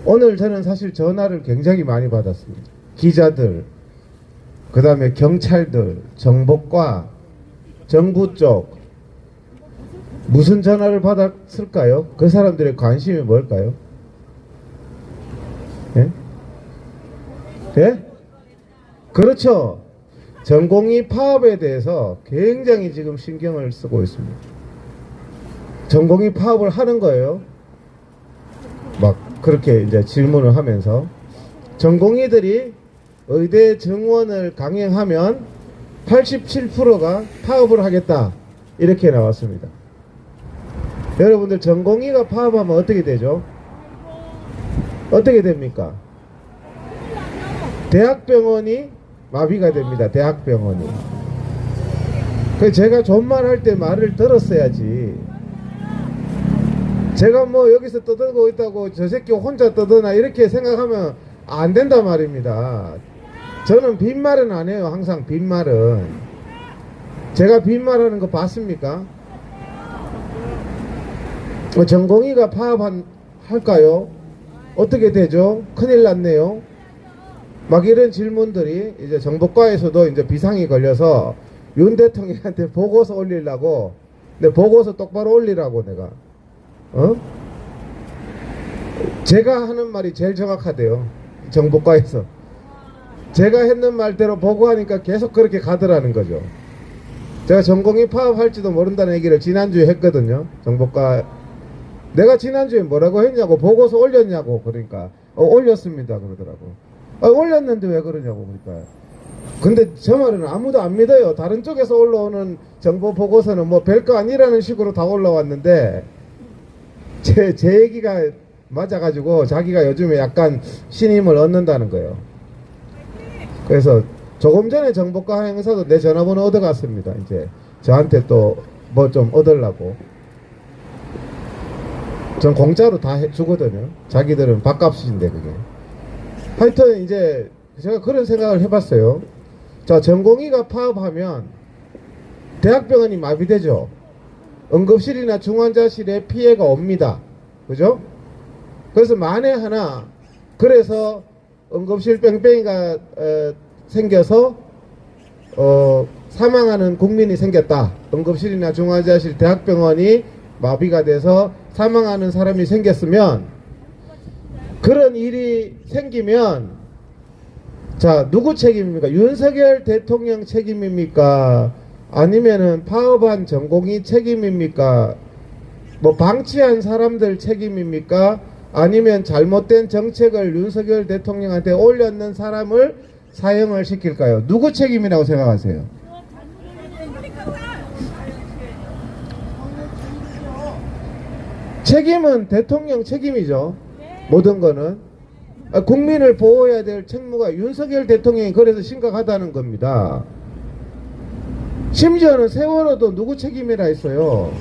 오늘 저는 사실 전화를 굉장히 많이 받았습니다. 기자들, 그 다음에 경찰들, 정보과, 정부 쪽 무슨 전화를 받았을까요? 그 사람들의 관심이 뭘까요? 예? 예? 그렇죠. 전공의 파업에 대해서 굉장히 지금 신경을 쓰고 있습니다. 전공의 파업을 하는 거예요. 막 그렇게 이제 질문을 하면서 전공의들이 의대 정원을 강행하면 87%가 파업을 하겠다 이렇게 나왔습니다. 여러분들 전공의가 파업하면 어떻게 되죠? 어떻게 됩니까? 대학병원이 마비가 됩니다. 대학병원이. 그래서 제가 존말할 때 말을 들었어야지. 제가 뭐 여기서 떠들고 있다고 저 새끼 혼자 떠드나 이렇게 생각하면 안 된단 말입니다. 저는 빈말은 안 해요. 항상 빈말은. 제가 빈말하는 거 봤습니까? 전공의가 파업할까요? 어떻게 되죠? 큰일 났네요. 막 이런 질문들이 이제 정보과에서도 이제 비상이 걸려서 윤 대통령한테 보고서 올리려고. 근데 보고서 똑바로 올리라고 내가. 제가 하는 말이 제일 정확하대요. 정보과에서. 제가 했는 말대로 보고하니까 계속 그렇게 가더라는 거죠. 제가 전공의 파업할지도 모른다는 얘기를 지난주에 했거든요. 정보과. 내가 지난주에 뭐라고 했냐고, 보고서 올렸냐고. 그러니까 올렸습니다 그러더라고. 올렸는데 왜 그러냐고. 그러니까. 근데 저 말은 아무도 안 믿어요. 다른 쪽에서 올라오는 정보 보고서는 뭐 별거 아니라는 식으로 다 올라왔는데 제 얘기가 맞아가지고 자기가 요즘에 약간 신임을 얻는다는 거예요. 그래서 조금 전에 정보과 행사도 내 전화번호 얻어갔습니다. 이제 저한테 또 뭐 좀 얻으려고. 전 공짜로 다 주거든요. 자기들은 밥값인데 그게. 하여튼 이제 제가 그런 생각을 해봤어요. 자, 전공의가 파업하면 대학병원이 마비되죠. 응급실이나 중환자실에 피해가 옵니다. 그죠? 그래서 만에 하나 그래서 응급실 뺑뺑이가 생겨서 사망하는 국민이 생겼다. 응급실이나 중환자실 대학병원이 마비가 돼서 사망하는 사람이 생겼으면, 그런 일이 생기면 자, 누구 책임입니까? 윤석열 대통령 책임입니까? 아니면은 파업한 전공의 책임입니까? 뭐 방치한 사람들 책임입니까? 아니면 잘못된 정책을 윤석열 대통령한테 올렸는 사람을 사형을 시킬까요? 누구 책임이라고 생각하세요? 책임은 대통령 책임이죠. 모든 거는. 국민을 보호해야 될 책무가 윤석열 대통령이 그래서 심각하다는 겁니다. 심지어는 세월호도 누구 책임이라 했어요.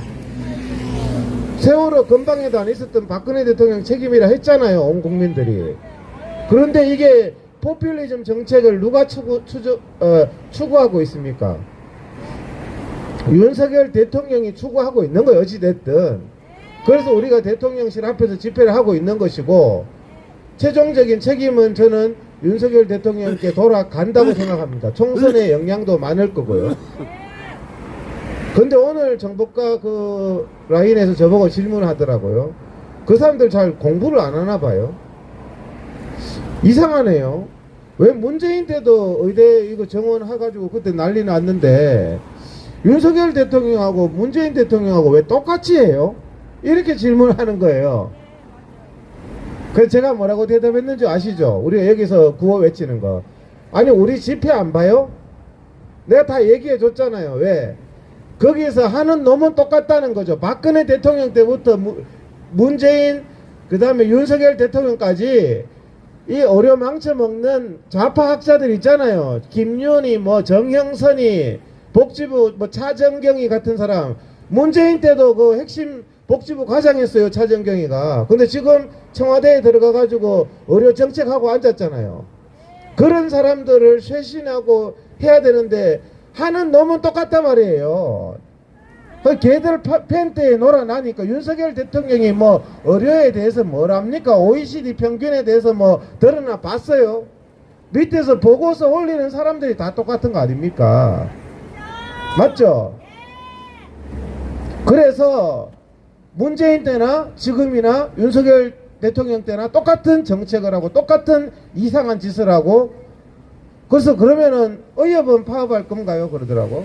세월호 근방에도 안 있었던 박근혜 대통령 책임이라 했잖아요. 온 국민들이. 그런데 이게 포퓰리즘 정책을 누가 추구하고 있습니까? 윤석열 대통령이 추구하고 있는 거예요. 어찌됐든. 그래서 우리가 대통령실 앞에서 집회를 하고 있는 것이고, 최종적인 책임은 저는 윤석열 대통령께 돌아간다고 생각합니다. 총선의 영향도 많을 거고요. 근데 오늘 정보과 그 라인에서 저보고 질문을 하더라고요. 그 사람들 잘 공부를 안 하나 봐요. 이상하네요. 왜 문재인 때도 의대 이거 정원 해가지고 그때 난리 났는데 윤석열 대통령하고 문재인 대통령하고 왜 똑같이 해요? 이렇게 질문을 하는 거예요. 그래서 제가 뭐라고 대답했는지 아시죠? 우리가 여기서 구호 외치는 거. 아니, 우리 집회 안 봐요? 내가 다 얘기해 줬잖아요. 왜? 거기에서 하는 놈은 똑같다는 거죠. 박근혜 대통령 때부터 문재인, 그 다음에 윤석열 대통령까지 이 어려 망쳐먹는 좌파 학자들 있잖아요. 김윤희, 뭐 정형선이, 복지부 뭐 차정경이 같은 사람. 문재인 때도 그 핵심 복지부 과장했어요. 차정경이가. 근데 지금 청와대에 들어가가지고 의료 정책하고 앉았잖아요. 그런 사람들을 쇄신하고 해야 되는데 하는 놈은 똑같단 말이에요. 그 걔들 펜트에 놀아나니까 윤석열 대통령이 뭐 의료에 대해서 뭘 합니까? OECD 평균에 대해서 뭐 드러나 봤어요? 밑에서 보고서 올리는 사람들이 다 똑같은 거 아닙니까? 맞죠? 그래서 문재인 때나 지금이나 윤석열 대통령 때나 똑같은 정책을 하고 똑같은 이상한 짓을 하고, 그래서 그러면은 의협은 파업할 건가요? 그러더라고.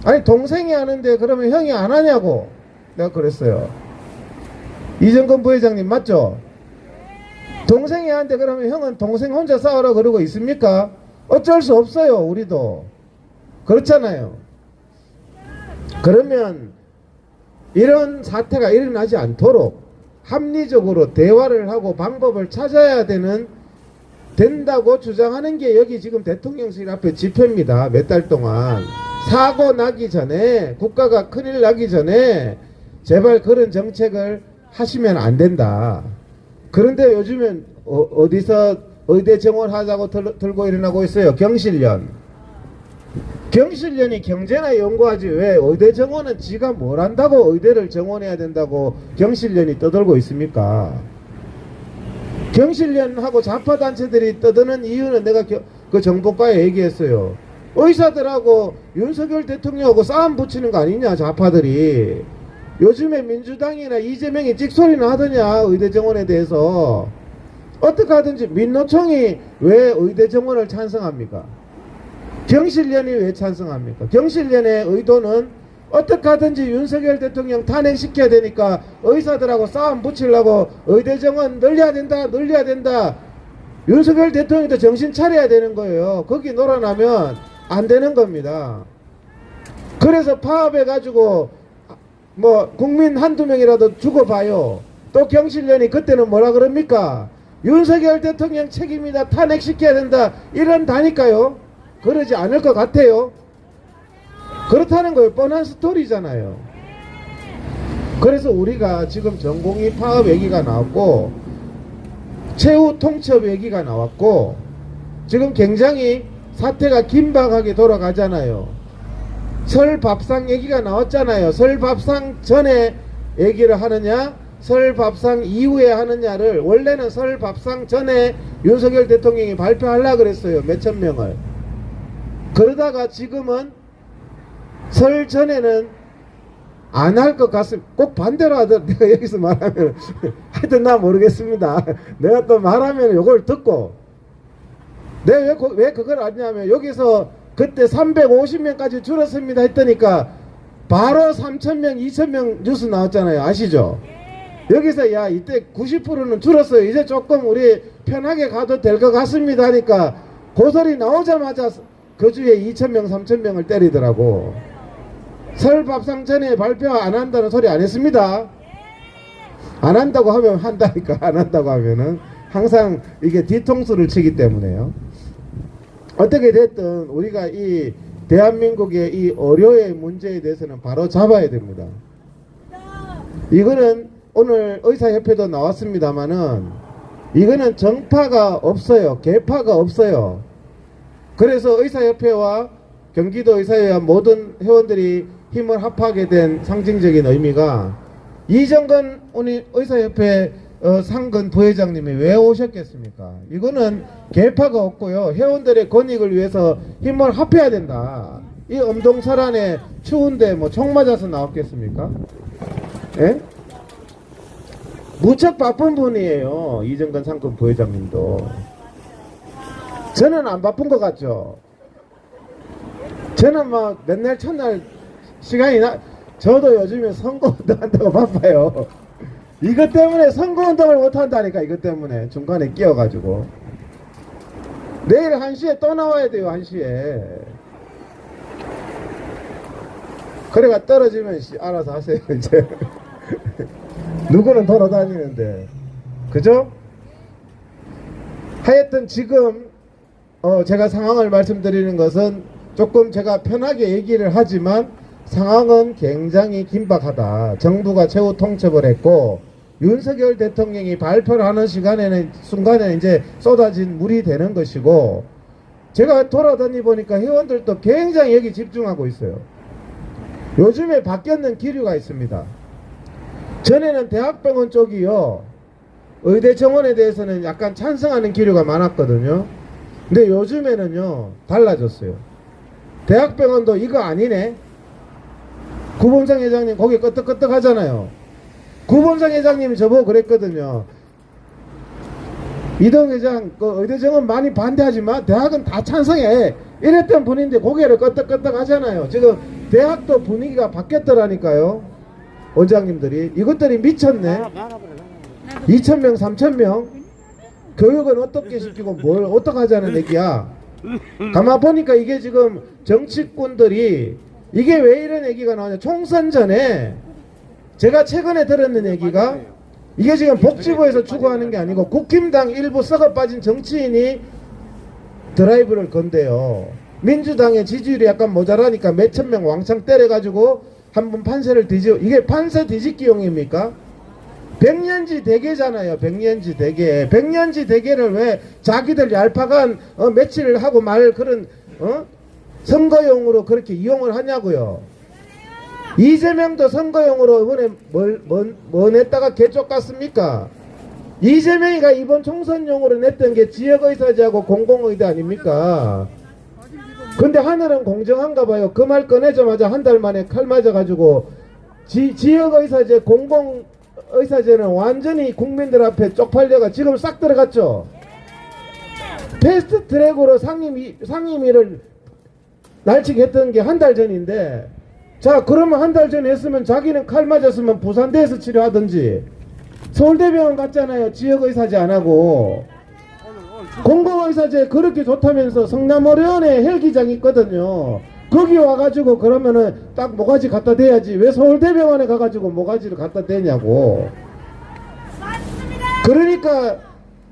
아니 동생이 하는데 그러면 형이 안 하냐고 내가 그랬어요. 이정근 부회장님 맞죠? 동생이 하는데 그러면 형은 동생 혼자 싸우라 그러고 있습니까? 어쩔 수 없어요. 우리도 그렇잖아요. 그러면 이런 사태가 일어나지 않도록 합리적으로 대화를 하고 방법을 찾아야 된다고 주장하는 게 여기 지금 대통령실 앞에 집회입니다. 몇 달 동안. 사고 나기 전에, 국가가 큰일 나기 전에 제발 그런 정책을 하시면 안 된다. 그런데 요즘엔 어디서 의대 정원하자고 들고 일어나고 있어요. 경실련. 경실련이 경제나 연구하지 왜 의대 정원은 지가 뭘 한다고 의대를 정원해야 된다고 경실련이 떠들고 있습니까? 경실련하고 좌파단체들이 떠드는 이유는 내가 그 정보과에 얘기했어요. 의사들하고 윤석열 대통령하고 싸움 붙이는 거 아니냐 좌파들이. 요즘에 민주당이나 이재명이 찍소리나 하더냐 의대 정원에 대해서. 어떻게 하든지 민노총이 왜 의대 정원을 찬성합니까? 경실련이 왜 찬성합니까? 경실련의 의도는 어떻게 하든지 윤석열 대통령 탄핵시켜야 되니까 의사들하고 싸움 붙이려고 의대 정원 늘려야 된다. 윤석열 대통령도 정신 차려야 되는 거예요. 거기 놀아나면 안 되는 겁니다. 그래서 파업해가지고 뭐 국민 한두 명이라도 죽어봐요. 또 경실련이 그때는 뭐라 그럽니까? 윤석열 대통령 책임이다, 탄핵시켜야 된다, 이런다니까요. 그러지 않을 것 같아요. 그렇다는 거예요. 뻔한 스토리잖아요. 그래서 우리가 지금 전공의 파업 얘기가 나왔고 최후 통첩 얘기가 나왔고 지금 굉장히 사태가 긴박하게 돌아가잖아요. 설 밥상 얘기가 나왔잖아요. 설 밥상 전에 얘기를 하느냐 설 밥상 이후에 하느냐를, 원래는 설 밥상 전에 윤석열 대통령이 발표하려고 그랬어요. 몇천 명을. 그러다가 지금은 설 전에는 안 할 것 같습니다. 꼭 반대로 하더라도 내가 여기서 말하면 하여튼 나 모르겠습니다. 내가 또 말하면 이걸 듣고 내가 왜 그걸 하냐면 여기서 그때 350명까지 줄었습니다 했더니까 바로 3,000명 2,000명 뉴스 나왔잖아요. 아시죠? 여기서 야 이때 90%는 줄었어요. 이제 조금 우리 편하게 가도 될 것 같습니다 하니까 고소리 나오자마자 그 주에 2,000명 3,000명을 때리더라고. 설 밥상 전에 발표 안 한다는 소리 안 했습니다. 안 한다고 하면 한다니까. 안 한다고 하면은 항상 이게 뒤통수를 치기 때문에요. 어떻게 됐든 우리가 이 대한민국의 이 의료의 문제에 대해서는 바로 잡아야 됩니다. 이거는 오늘 의사협회도 나왔습니다만은 이거는 정파가 없어요. 계파가 없어요. 그래서 의사협회와 경기도 의사회와 모든 회원들이 힘을 합하게 된 상징적인 의미가 이정근 우리 의사협회 상근 부회장님이 왜 오셨겠습니까? 이거는 계파가 없고요. 회원들의 권익을 위해서 힘을 합해야 된다. 이 엄동설안에 추운데 뭐 총 맞아서 나왔겠습니까? 예? 무척 바쁜 분이에요. 이정근 상근 부회장님도. 저는 안 바쁜 것 같죠? 저는 막 맨날 첫날 시간이 저도 요즘에 선거운동 한다고 바빠요. 이것 때문에 선거운동을 못한다니까. 이것 때문에 중간에 끼어가지고 내일 1시에 또 나와야 돼요. 1시에. 그래가 떨어지면 알아서 하세요. 이제 누구는 돌아다니는데 그죠? 하여튼 지금 제가 상황을 말씀드리는 것은 조금 제가 편하게 얘기를 하지만 상황은 굉장히 긴박하다. 정부가 최후 통첩을 했고 윤석열 대통령이 발표를 하는 순간에는 이제 쏟아진 물이 되는 것이고 제가 돌아다니 보니까 회원들도 굉장히 여기 집중하고 있어요. 요즘에 바뀌었는 기류가 있습니다. 전에는 대학병원 쪽이요, 의대 정원에 대해서는 약간 찬성하는 기류가 많았거든요. 근데 요즘에는요 달라졌어요. 대학병원도 이거 아니네. 구본상 회장님 거기 끄떡끄떡 하잖아요. 구본상 회장님이 저보고 그랬거든요. 이동 회장 그 의대 정원 많이 반대하지만 대학은 다 찬성해, 이랬던 분인데 고개를 끄떡끄떡 하잖아요. 지금 대학도 분위기가 바뀌었더라니까요. 원장님들이 이것들이 미쳤네. 2,000명 3,000명 교육은 어떻게 시키고 뭘 어떻게 하자는 얘기야. 가만 보니까 이게 지금 정치꾼들이, 이게 왜 이런 얘기가 나오냐, 총선 전에 제가 최근에 들었는 얘기가, 이게 지금 복지부에서 추구하는 게 아니고 국힘당 일부 썩어 빠진 정치인이 드라이브를 건대요. 민주당의 지지율이 약간 모자라니까 몇천 명 왕창 때려가지고 한번 판세를 뒤집어, 이게 판세 뒤집기용입니까? 백년지 대계잖아요. 백년지 대계. 백년지 대계를 왜 자기들 얄팍한 며칠 하고 말 그런 선거용으로 그렇게 이용을 하냐고요. 이재명도 선거용으로 이번에 뭘 냈다가 개쪽 같습니까? 이재명이가 이번 총선용으로 냈던 게 지역의사제하고 공공의대 아닙니까? 근데 하늘은 공정한가 봐요. 그 말 꺼내자마자 한 달 만에 칼 맞아가지고 지역의사제 공공의사제는 완전히 국민들 앞에 쪽팔려가 지금 싹 들어갔죠. 패스트 트랙으로 상임위를 날치게 했던 게 한 달 전인데, 자 그러면 한 달 전에 했으면 자기는 칼 맞았으면 부산대에서 치료하든지, 서울대병원 갔잖아요. 지역의사제 안하고. 공공의사제 그렇게 좋다면서 성남어려원에 헬기장 있거든요. 거기 와가지고 그러면은 딱 모가지 갖다 대야지, 왜 서울대병원에 가가지고 모가지를 갖다 대냐고. 그러니까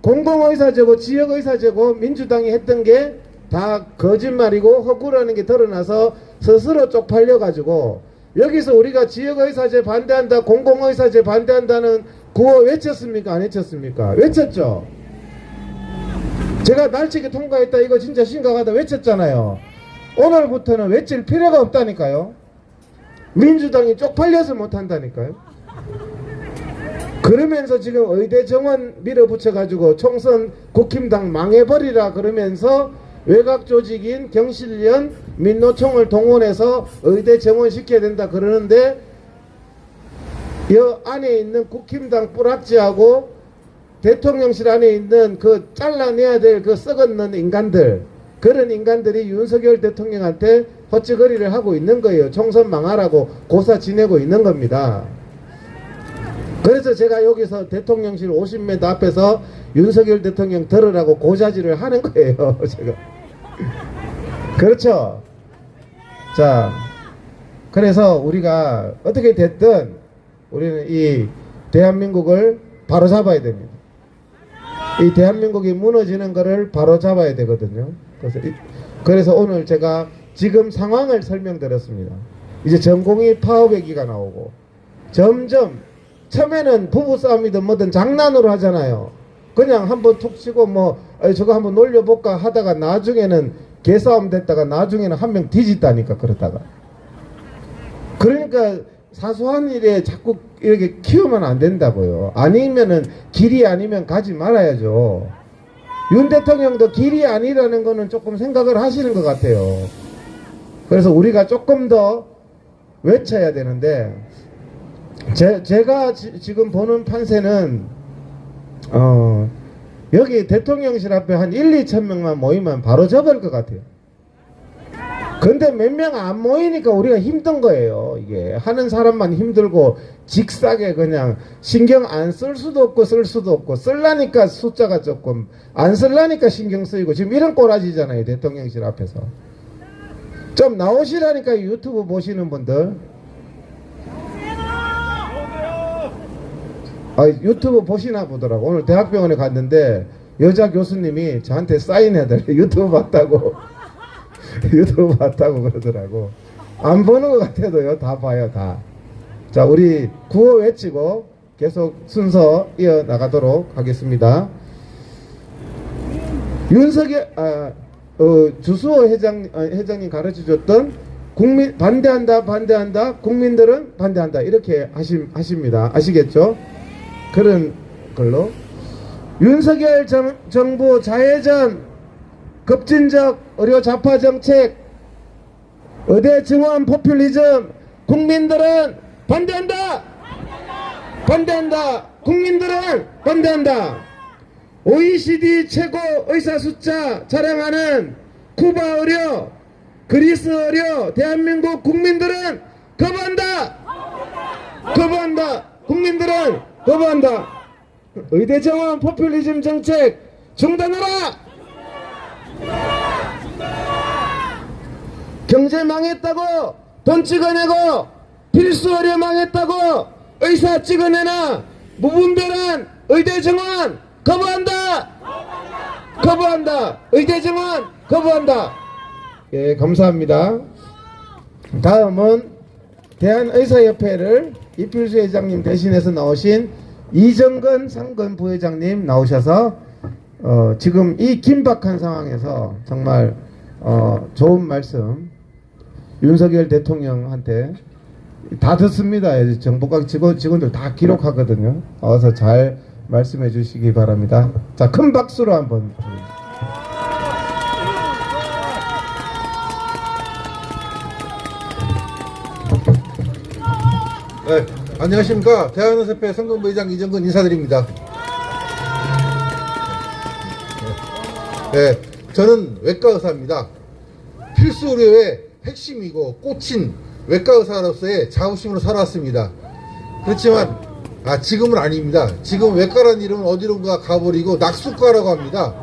공공의사제고 지역의사제고 민주당이 했던 게 다 거짓말이고 허구라는 게 드러나서 스스로 쪽팔려가지고, 여기서 우리가 지역의사제 반대한다, 공공의사제 반대한다는 구호 외쳤습니까? 안 외쳤습니까? 외쳤죠. 제가 날치기 통과했다 이거 진짜 심각하다 외쳤잖아요. 오늘부터는 외칠 필요가 없다니까요. 민주당이 쪽팔려서 못한다니까요. 그러면서 지금 의대 정원 밀어붙여가지고 총선 국힘당 망해버리라 그러면서 외곽 조직인 경실련 민노총을 동원해서 의대 정원 시켜야 된다 그러는데, 이 안에 있는 국힘당 뿌락지하고 대통령실 안에 있는 그 잘라내야 될 그 썩었는 인간들, 그런 인간들이 윤석열 대통령한테 헛짓거리를 하고 있는 거예요. 총선 망하라고 고사 지내고 있는 겁니다. 그래서 제가 여기서 대통령실 50m 앞에서 윤석열 대통령 들으라고 고자질을 하는 거예요. 제가. 그렇죠. 자, 그래서 우리가 어떻게 됐든 우리는 이 대한민국을 바로 잡아야 됩니다. 이 대한민국이 무너지는 것을 바로 잡아야 되거든요. 그래서 오늘 제가 지금 상황을 설명드렸습니다. 이제 전공의 파업얘기가 나오고, 점점 처음에는 부부싸움이든 뭐든 장난으로 하잖아요. 그냥 한번 툭 치고 저거 한번 놀려볼까 하다가 나중에는 개싸움 됐다가 나중에는 한 명 뒤집다니까. 그러다가 그러니까 사소한 일에 자꾸 이렇게 키우면 안 된다고요. 아니면은 길이 아니면 가지 말아야죠. 윤 대통령도 길이 아니라는 거는 조금 생각을 하시는 것 같아요. 그래서 우리가 조금 더 외쳐야 되는데, 제가 지금 보는 판세는 여기 대통령실 앞에 한 1-2천 명만 모이면 바로 접을 것 같아요. 근데 몇 명 안 모이니까 우리가 힘든 거예요. 이게 하는 사람만 힘들고, 직사게 그냥 신경 안 쓸 수도 없고 쓸 수도 없고, 쓸라니까 숫자가 조금, 안 쓸라니까 신경 쓰이고, 지금 이런 꼬라지잖아요. 대통령실 앞에서 좀 나오시라니까. 유튜브 보시는 분들, 유튜브 보시나 보더라고. 오늘 대학병원에 갔는데 여자 교수님이 저한테 사인해달래. 유튜브 봤다고. 유튜브 봤다고 그러더라고. 안 보는 것 같아도요, 다 봐요, 다. 자, 우리 구호 외치고 계속 순서 이어나가도록 하겠습니다. 주수호 회장님 가르쳐 줬던 국민 반대한다 국민들은 반대한다 이렇게 하십니다. 아시겠죠? 그런 걸로 윤석열 정부 자해전 급진적 의료 좌파 정책 의대 증원 포퓰리즘 국민들은 반대한다 국민들은 반대한다. OECD 최고 의사 숫자 자랑하는 쿠바 의료 그리스 의료 대한민국 국민들은 거부한다 국민들은 거부한다. 의대 정원 포퓰리즘 정책 중단하라. 경제 망했다고 돈 찍어내고 필수 의료 망했다고 의사 찍어내나 무분별한 의대 정원 거부한다. 의대 정원 거부한다. 예, 감사합니다. 다음은 대한의사협회를 이필수 회장님 대신해서 나오신 이정근 상근 부회장님 나오셔서 지금 이 긴박한 상황에서 정말 좋은 말씀 윤석열 대통령한테 다 듣습니다. 정보각 직원들 다 기록하거든요. 어서 잘 말씀해 주시기 바랍니다. 자, 큰 박수로 한번. 네, 안녕하십니까. 대한의사협회 상근부회장 이정근 인사드립니다. 네, 저는 외과의사입니다. 필수 의료의 핵심이고 꽃인 외과의사로서의 자부심으로 살아왔습니다. 그렇지만 지금은 아닙니다. 지금 외과라는 이름은 어디론가 가버리고 낙수과라고 합니다.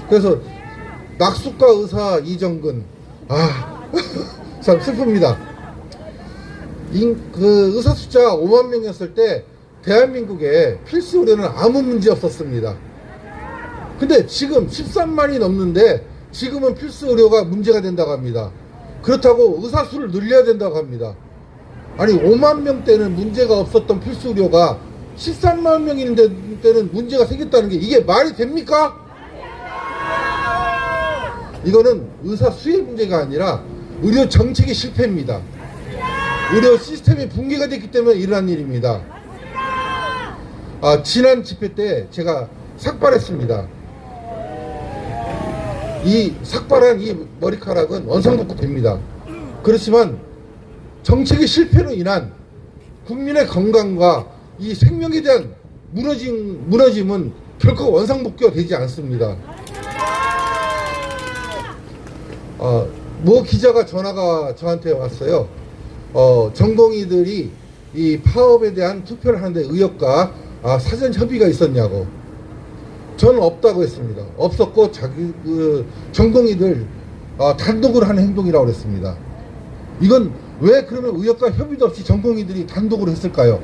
그래서 낙수과 의사 이정근 참 슬픕니다. 그 의사 숫자 5만 명이었을 때 대한민국에 필수 의료는 아무 문제 없었습니다. 근데 지금 13만이 넘는데 지금은 필수 의료가 문제가 된다고 합니다. 그렇다고 의사 수를 늘려야 된다고 합니다. 아니 5만 명 때는 문제가 없었던 필수 의료가 13만 명인 때는 문제가 생겼다는 게 이게 말이 됩니까? 이거는 의사 수의 문제가 아니라 의료 정책의 실패입니다. 의료 시스템이 붕괴가 됐기 때문에 일어난 일입니다. 지난 집회 때 제가 삭발했습니다. 이 삭발한 이 머리카락은 원상복구됩니다. 그렇지만 정책의 실패로 인한 국민의 건강과 이 생명에 대한 무너짐은 결코 원상복구가 되지 않습니다. 모 기자가 전화가 저한테 왔어요. 전공의들이 이 파업에 대한 투표를 하는데 의협과 사전 협의가 있었냐고. 저는 없다고 했습니다. 없었고 전공의들 단독으로 하는 행동이라고 그랬습니다. 이건 왜 그러면 의협과 협의도 없이 전공의들이 단독으로 했을까요?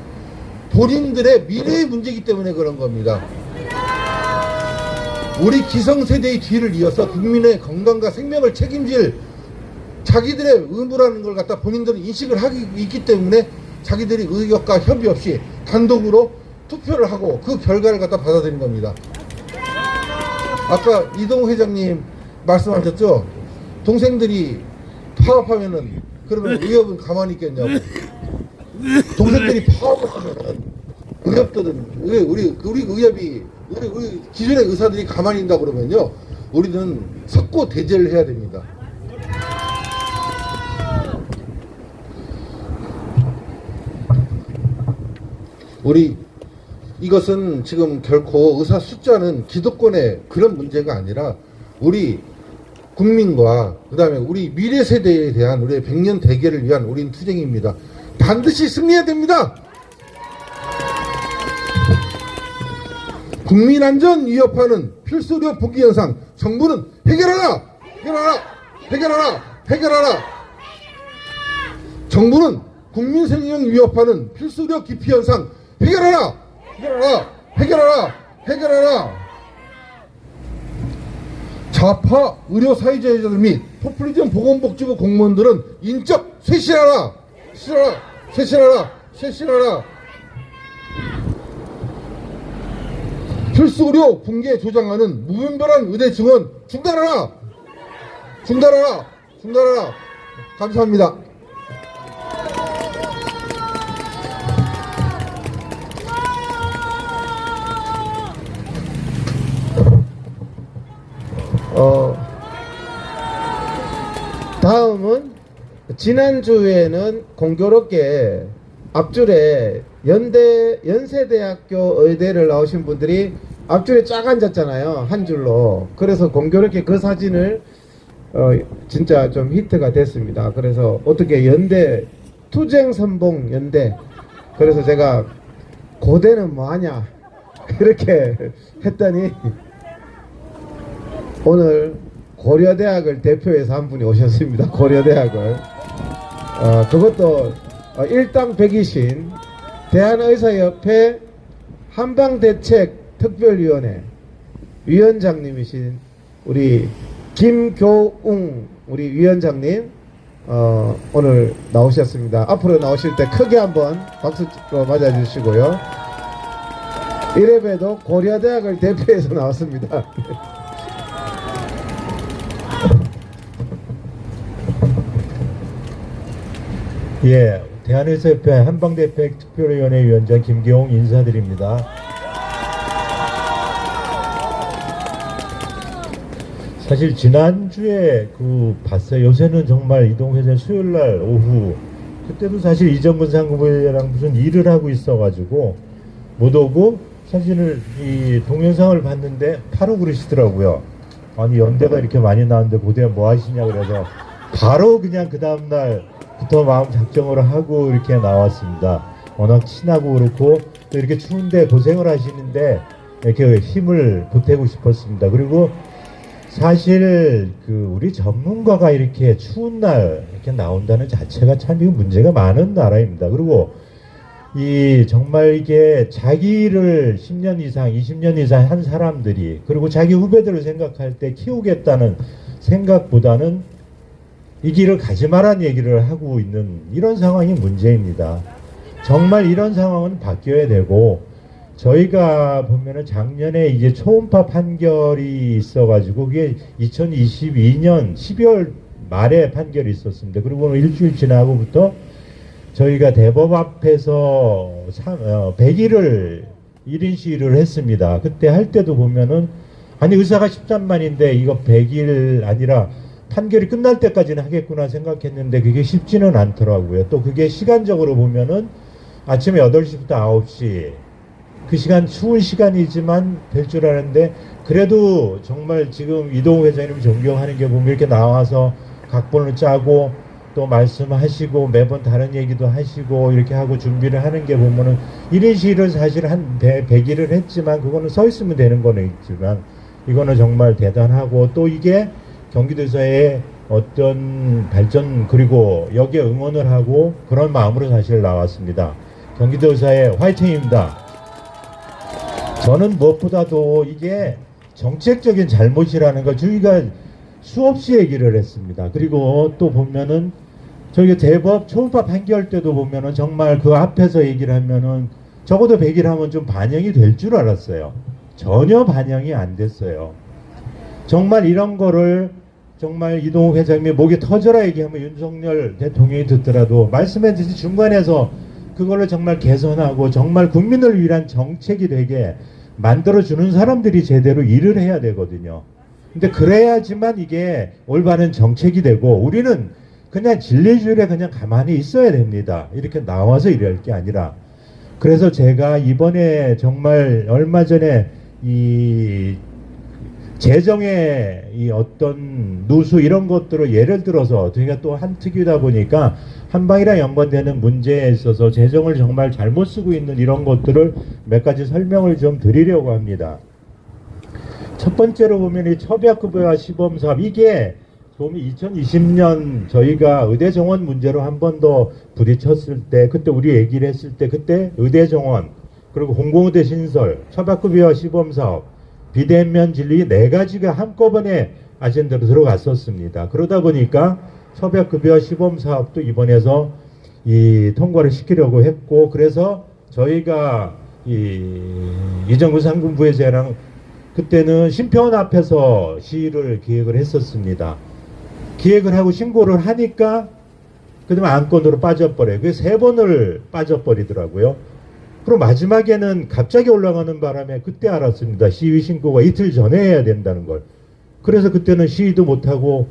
본인들의 미래의 문제이기 때문에 그런 겁니다. 우리 기성세대의 뒤를 이어서 국민의 건강과 생명을 책임질 자기들의 의무라는 걸 갖다 본인들은 인식을 하고 있기 때문에 자기들이 의협과 협의 없이 단독으로 투표를 하고 그 결과를 갖다 받아들인 겁니다. 아까 이동우 회장님 말씀하셨죠? 동생들이 파업하면은 그러면 의협은 가만히 있겠냐고. 동생들이 파업을 하면은 의협들은 우리 의협이 우리 기존의 의사들이 가만히 있다 그러면요 우리는 석고 대제를 해야 됩니다. 이것은 지금 결코 의사 숫자는 기득권의 그런 문제가 아니라 우리 국민과 그 다음에 우리 미래 세대에 대한 우리의 100년 대계를 위한 우린 투쟁입니다. 반드시 승리해야 됩니다. 국민안전 위협하는 필수의료 부기 현상 정부는 해결하라! 정부는 국민 생명 위협하는 필수의료 기피 현상 해결하라! 좌파 의료 사회주의자들 및 포퓰리즘 보건복지부 공무원들은 인적 쇄신하라! 필수 의료 붕괴 조장하는 무분별한 의대 증원 중단하라! 중단하라! 중단하라! 감사합니다. 다음은 지난주에는 공교롭게 앞줄에 연세대학교 의대를 나오신 분들이 앞줄에 쫙 앉았잖아요. 한 줄로. 그래서 공교롭게 그 사진을 진짜 좀 히트가 됐습니다. 그래서 어떻게 연대 투쟁선봉 연대, 그래서 제가 고대는 뭐하냐 그렇게 했더니 오늘 고려대학을 대표해서 한 분이 오셨습니다. 고려대학을. 그것도 일당120인 대한의사협회 한방대책특별위원회 위원장님이신 우리 김교웅 우리 위원장님 오늘 나오셨습니다. 앞으로 나오실 때 크게 한번 박수로 맞아주시고요. 이래봬도 고려대학을 대표해서 나왔습니다. 예, 대한의사협회 한방대책특별위원회 위원장 김기홍 인사드립니다. 사실 지난주에 봤어요. 요새는 정말 이동회장 수요일날 오후 그때도 사실 이정근 상무부회장 무슨 일을 하고 있어가지고 못 오고 사진을 이 동영상을 봤는데 바로 그러시더라고요. 아니 연대가 이렇게 많이 나왔는데 고대 뭐 하시냐 그래서 바로 그냥 그 다음날부터 마음 작정을 하고 이렇게 나왔습니다. 워낙 친하고 그렇고 또 이렇게 추운데 고생을 하시는데 이렇게 힘을 보태고 싶었습니다. 그리고 사실 우리 전문가가 이렇게 추운 날 이렇게 나온다는 자체가 참 이거 문제가 많은 나라입니다. 그리고 정말 이게 자기를 10년 이상, 20년 이상 한 사람들이 그리고 자기 후배들을 생각할 때 키우겠다는 생각보다는 이 길을 가지 말라는 얘기를 하고 있는 이런 상황이 문제입니다. 정말 이런 상황은 바뀌어야 되고 저희가 보면은 작년에 이제 초음파 판결이 있어가지고 그게 2022년 12월 말에 판결이 있었습니다. 그리고 오늘 일주일 지나고부터 저희가 대법 앞에서 100일을 1인 시위를 했습니다. 그때 할 때도 보면은 아니 의사가 13만인데 이거 100일 아니라 판결이 끝날 때까지는 하겠구나 생각했는데 그게 쉽지는 않더라고요. 또 그게 시간적으로 보면은 아침에 8시부터 9시 그 시간 추운 시간이지만 될 줄 아는데 그래도 정말 지금 이동우 회장님 존경하는 게 보면 이렇게 나와서 각본을 짜고 또 말씀하시고 매번 다른 얘기도 하시고 이렇게 하고 준비를 하는 게 보면은 1인 시위를 사실 한 100일을 했지만 그거는 서 있으면 되는 거는 있지만 이거는 정말 대단하고 또 이게 경기도에서의 어떤 발전 그리고 여기에 응원을 하고 그런 마음으로 사실 나왔습니다. 경기도의사의 화이팅입니다. 저는 무엇보다도 이게 정책적인 잘못이라는 걸 저희가 수없이 얘기를 했습니다. 그리고 또 보면은 저희가 대법 초음파 판결 때도 보면은 정말 그 앞에서 얘기를 하면은 적어도 100일 하면 좀 반영이 될 줄 알았어요. 전혀 반영이 안 됐어요. 정말 이런 거를 정말 이동욱 회장님이 목에 터져라 얘기하면 윤석열 대통령이 듣더라도 말씀해주신 중간에서 그걸로 정말 개선하고 정말 국민을 위한 정책이 되게 만들어주는 사람들이 제대로 일을 해야 되거든요. 근데 그래야지만 이게 올바른 정책이 되고 우리는 그냥 진리주의에 그냥 가만히 있어야 됩니다. 이렇게 나와서 일할 게 아니라. 그래서 제가 이번에 정말 얼마 전에 이 재정의 이 어떤 누수 이런 것들을 예를 들어서 저희가 또 한 특위다 보니까 한방이랑 연관되는 문제에 있어서 재정을 정말 잘못 쓰고 있는 이런 것들을 몇 가지 설명을 좀 드리려고 합니다. 첫 번째로 보면 이 처비학급여와 시범사업 이게 보면 2020년 저희가 의대 정원 문제로 한 번 더 부딪혔을 때 그때 우리 얘기를 했을 때 그때 의대 정원 그리고 공공의대 신설 처비학급여와 시범사업 비대면 진료 네 가지가 한꺼번에 아젠다로 들어갔었습니다. 그러다 보니까 처비학급여와 시범사업도 이번에서 통과를 시키려고 했고 그래서 저희가 이정근 상근부회장랑 그때는 심평원 앞에서 시위를 기획을 했었습니다. 기획을 하고 신고를 하니까 그다음에 안건으로 빠져버려요. 그게 3번을 빠져버리더라고요. 그럼 마지막에는 갑자기 올라가는 바람에 그때 알았습니다. 시위 신고가 이틀 전에 해야 된다는 걸. 그래서 그때는 시위도 못하고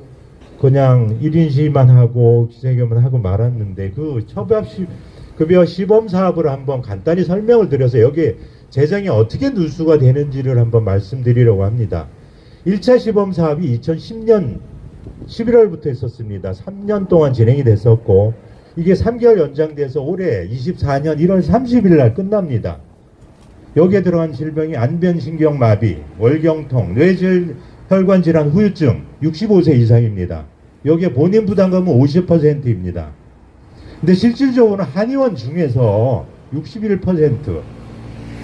그냥 1인 시위만 하고 기자회견만 하고 말았는데, 그 처밥급여 시범 사업을 한번 간단히 설명을 드려서 여기 재정이 어떻게 누수가 되는지를 한번 말씀드리려고 합니다. 1차 시범 사업이 2010년 11월부터 했었습니다. 3년 동안 진행이 됐었고, 이게 3개월 연장돼서 올해 24년 1월 30일 날 끝납니다. 여기에 들어간 질병이 안변신경마비, 월경통, 뇌혈관 질환, 후유증, 65세 이상입니다. 여기에 본인 부담금은 50%입니다. 근데 실질적으로 한의원 중에서 61%,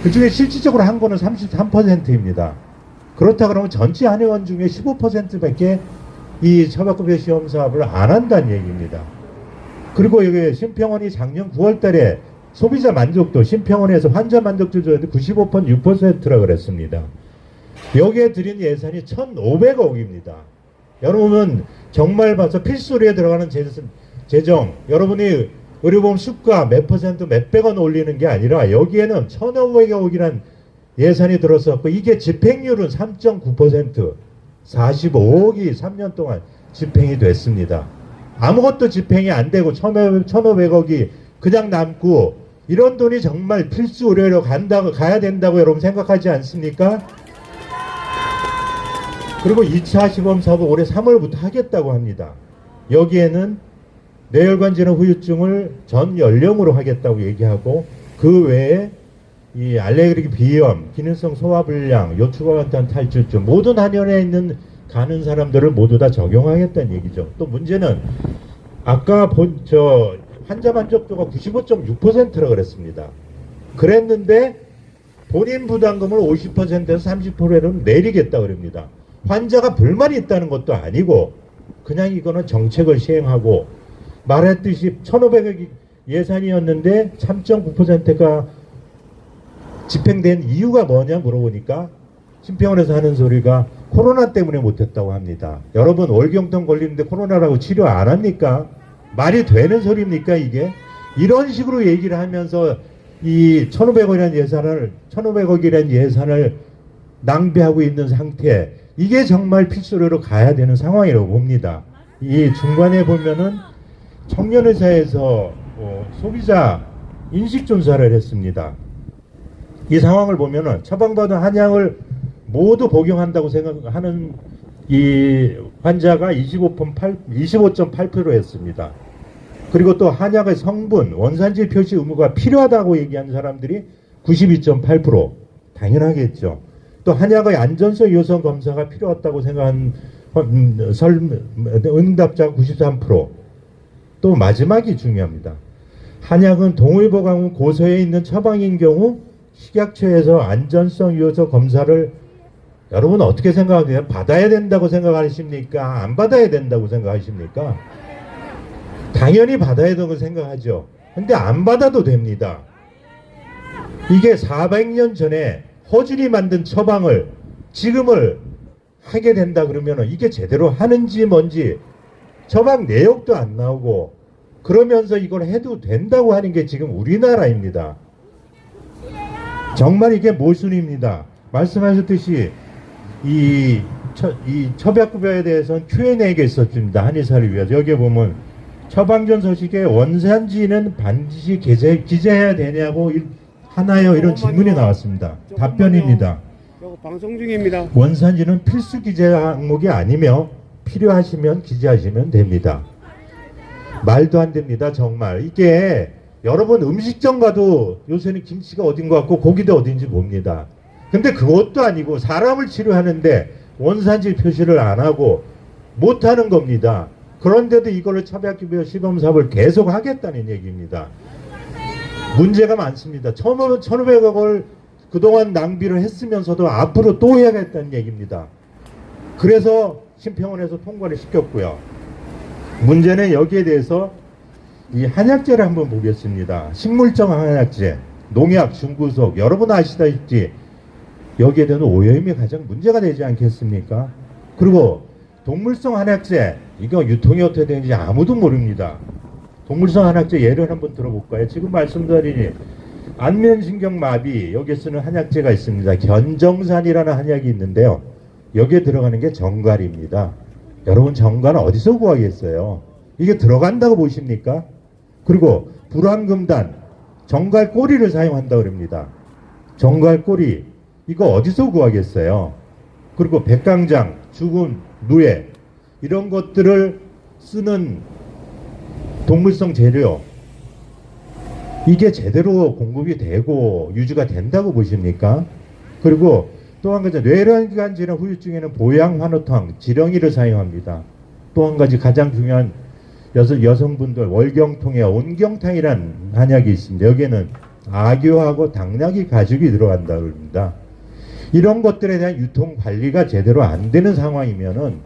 그 중에 실질적으로 한 거는 33%입니다. 그렇다 그러면 전체 한의원 중에 15%밖에 이 처방급여 시험 사업을 안 한다는 얘기입니다. 그리고 여기 심평원이 작년 9월 달에 소비자 만족도, 심평원에서 환자 만족도 조사했는데 95.6%라 그랬습니다. 여기에 들인 예산이 1,500억입니다. 여러분은 정말 봐서 필수리에 들어가는 재정, 여러분이 의료보험 수가 몇 퍼센트 몇백 원 올리는 게 아니라 여기에는 1,500억이란 예산이 들어섰고, 이게 집행률은 3.9%, 45억이 3년 동안 집행이 됐습니다. 아무것도 집행이 안 되고 1,500억이 그냥 남고, 이런 돈이 정말 필수 의료로 가야 된다고 여러분 생각하지 않습니까? 그리고 2차 시범 사업을 올해 3월부터 하겠다고 합니다. 여기에는 뇌혈관 질환 후유증을 전 연령으로 하겠다고 얘기하고, 그 외에 이 알레르기 비염, 기능성 소화불량, 요추가간탄 탈출증, 모든 한의원에 있는 가는 사람들을 모두 다 적용하겠다는 얘기죠. 또 문제는 아까 환자 만족도가 95.6%라고 그랬습니다. 그랬는데 본인 부담금을 50%에서 30%로 내리겠다고 그럽니다. 환자가 불만이 있다는 것도 아니고 그냥 이거는 정책을 시행하고, 말했듯이 1,500억 예산이었는데 3.9%가 집행된 이유가 뭐냐 물어보니까 심평원에서 하는 소리가 코로나 때문에 못했다고 합니다. 여러분, 월경통 걸리는데 코로나라고 치료 안 합니까? 말이 되는 소리입니까 이게? 이런 식으로 얘기를 하면서 이 1,500억이라는 예산을 낭비하고 있는 상태, 이게 정말 필수로 가야 되는 상황이라고 봅니다. 이 중간에 보면은 청년의사에서 소비자 인식조사를 했습니다. 이 상황을 보면은 처방받은 한약을 모두 복용한다고 생각하는 이 환자가 25.8%였습니다. 그리고 또 한약의 성분, 원산지 표시 의무가 필요하다고 얘기한 사람들이 92.8%, 당연하겠죠. 또 한약의 안전성 요소 검사가 필요하다고 생각한 응답자가 93%. 또 마지막이 중요합니다. 한약은 동의보감 고서에 있는 처방인 경우 식약처에서 안전성 요소 검사를 여러분 어떻게 생각하세요? 받아야 된다고 생각하십니까? 안 받아야 된다고 생각하십니까? 당연히 받아야 된다고 생각하죠. 근데 안 받아도 됩니다. 이게 400년 전에 허준이 만든 처방을 지금을 하게 된다 그러면 이게 제대로 하는지 뭔지 처방 내역도 안 나오고, 그러면서 이걸 해도 된다고 하는 게 지금 우리나라입니다. 정말 이게 모순입니다. 말씀하셨듯이 이 처방급여에 대해서는 Q&A가 있었습니다. 한의사를 위해서. 여기에 보면 처방전 서식에 원산지는 반드시 기재해야 되냐고 하나요? 이런 질문이 나왔습니다. 답변입니다. 방송 중입니다. 원산지는 필수 기재 항목이 아니며 필요하시면 기재하시면 됩니다. 말도 안 됩니다. 정말. 이게 여러분 음식점 가도 요새는 김치가 어딘 것 같고 고기도 어딘지 봅니다. 근데 그것도 아니고 사람을 치료하는데 원산지 표시를 안 하고 못하는 겁니다. 그런데도 이걸로 처방급여 시범사업을 계속 하겠다는 얘기입니다. 문제가 많습니다. 1,500억을 그동안 낭비를 했으면서도 앞으로 또 해야겠다는 얘기입니다. 그래서 심평원에서 통과를 시켰고요. 문제는 여기에 대해서 이 한약재를 한번 보겠습니다. 식물성 한약재, 농약, 중구속, 여러분 아시다시피 여기에 대한 오염이 가장 문제가 되지 않겠습니까? 그리고 동물성 한약재 이거 유통이 어떻게 되는지 아무도 모릅니다. 동물성 한약재 예를 한번 들어볼까요? 지금 말씀드린 안면신경마비 여기에 쓰는 한약재가 있습니다. 견정산이라는 한약이 있는데요. 여기에 들어가는 게 정갈입니다. 여러분 정갈은 어디서 구하겠어요? 이게 들어간다고 보십니까? 그리고 불황금단 정갈 꼬리를 사용한다고 그럽니다. 정갈 꼬리 이거 어디서 구하겠어요? 그리고 백강장, 죽은 누에 이런 것들을 쓰는 동물성 재료 이게 제대로 공급이 되고 유지가 된다고 보십니까? 그리고 또 한 가지 뇌혈관 질환 후유증에는 보양환호탕, 지렁이를 사용합니다. 또 한 가지 가장 중요한 여성분들 월경통에 온경탕이란 한약이 있습니다. 여기에는 악효하고 당나귀 가죽이 들어간다고 합니다. 이런 것들에 대한 유통 관리가 제대로 안 되는 상황이면은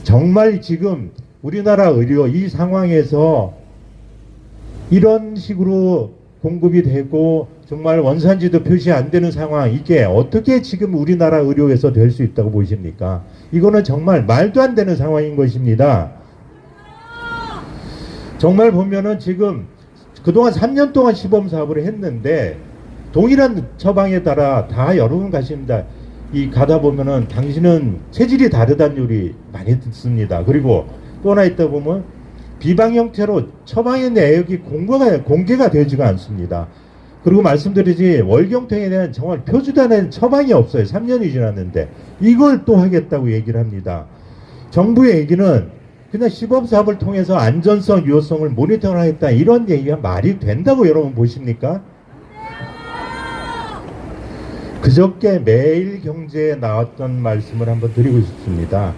정말 지금 우리나라 의료 이 상황에서 이런 식으로 공급이 되고 정말 원산지도 표시 안 되는 상황 이게 어떻게 지금 우리나라 의료에서 될 수 있다고 보십니까? 이거는 정말 말도 안 되는 상황인 것입니다. 정말 보면은 지금 그동안 3년 동안 시범 사업을 했는데 동일한 처방에 따라 다 여러분 가십니다. 이 가다 보면은 당신은 체질이 다르다는 요리 많이 듣습니다. 그리고 또 하나 있다 보면 비방 형태로 처방의 내역이 공개가 되지가 않습니다. 그리고 말씀드리지 월경통에 대한 정말 표준화된 처방이 없어요. 3년이 지났는데 이걸 또 하겠다고 얘기를 합니다. 정부의 얘기는 그냥 시범사업을 통해서 안전성, 유효성을 모니터링하겠다 이런 얘기가 말이 된다고 여러분 보십니까? 그저께 매일경제에 나왔던 말씀을 한번 드리고 싶습니다.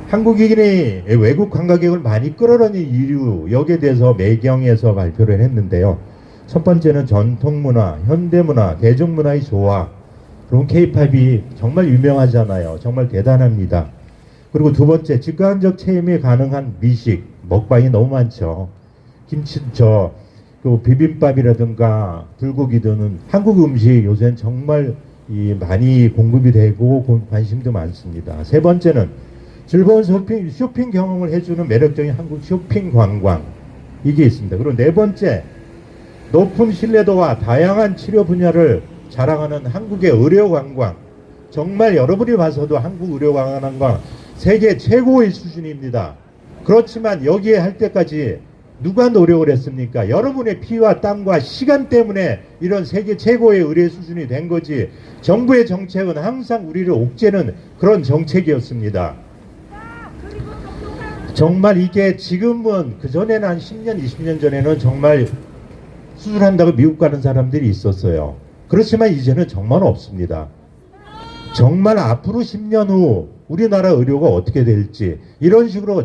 한국인이 외국 관광객을 많이 끌어들이는 이유 여기에 대해서 매경에서 발표를 했는데요. 첫 번째는 전통문화, 현대문화, 대중문화의 조화. 그럼 K-팝이 정말 유명하잖아요. 정말 대단합니다. 그리고 두 번째, 직관적 체험이 가능한 미식, 먹방이 너무 많죠. 김치, 그 비빔밥이라든가 불고기 등은 한국 음식 요새는 정말 많이 공급이 되고 관심도 많습니다. 세 번째는 즐거운 쇼핑 경험을 해주는 매력적인 한국 쇼핑 관광. 이게 있습니다. 그리고 네 번째, 높은 신뢰도와 다양한 치료 분야를 자랑하는 한국의 의료 관광. 정말 여러분이 봐서도 한국 의료 관광 세계 최고의 수준입니다. 그렇지만 여기에 할 때까지 누가 노력을 했습니까? 여러분의 피와 땀과 시간 때문에 이런 세계 최고의 의료 수준이 된 거지. 정부의 정책은 항상 우리를 옥죄는 그런 정책이었습니다. 정말 이게 지금은 그전에는 한 10년, 20년 전에는 정말 수술한다고 미국 가는 사람들이 있었어요. 그렇지만 이제는 정말 없습니다. 정말 앞으로 10년 후 우리나라 의료가 어떻게 될지 이런 식으로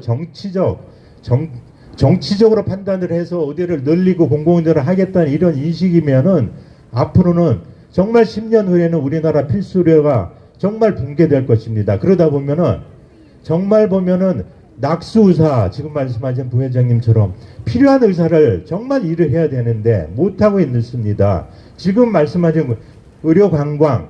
정치적으로 판단을 해서 의대를 늘리고 공공의대를 하겠다는 이런 인식이면은 앞으로는 정말 10년 후에는 우리나라 필수 의료가 정말 붕괴될 것입니다. 그러다 보면은 정말 보면은 낙수의사 지금 말씀하신 부회장님처럼 필요한 의사를 정말 일을 해야 되는데 못하고 있습니다. 지금 말씀하신 의료관광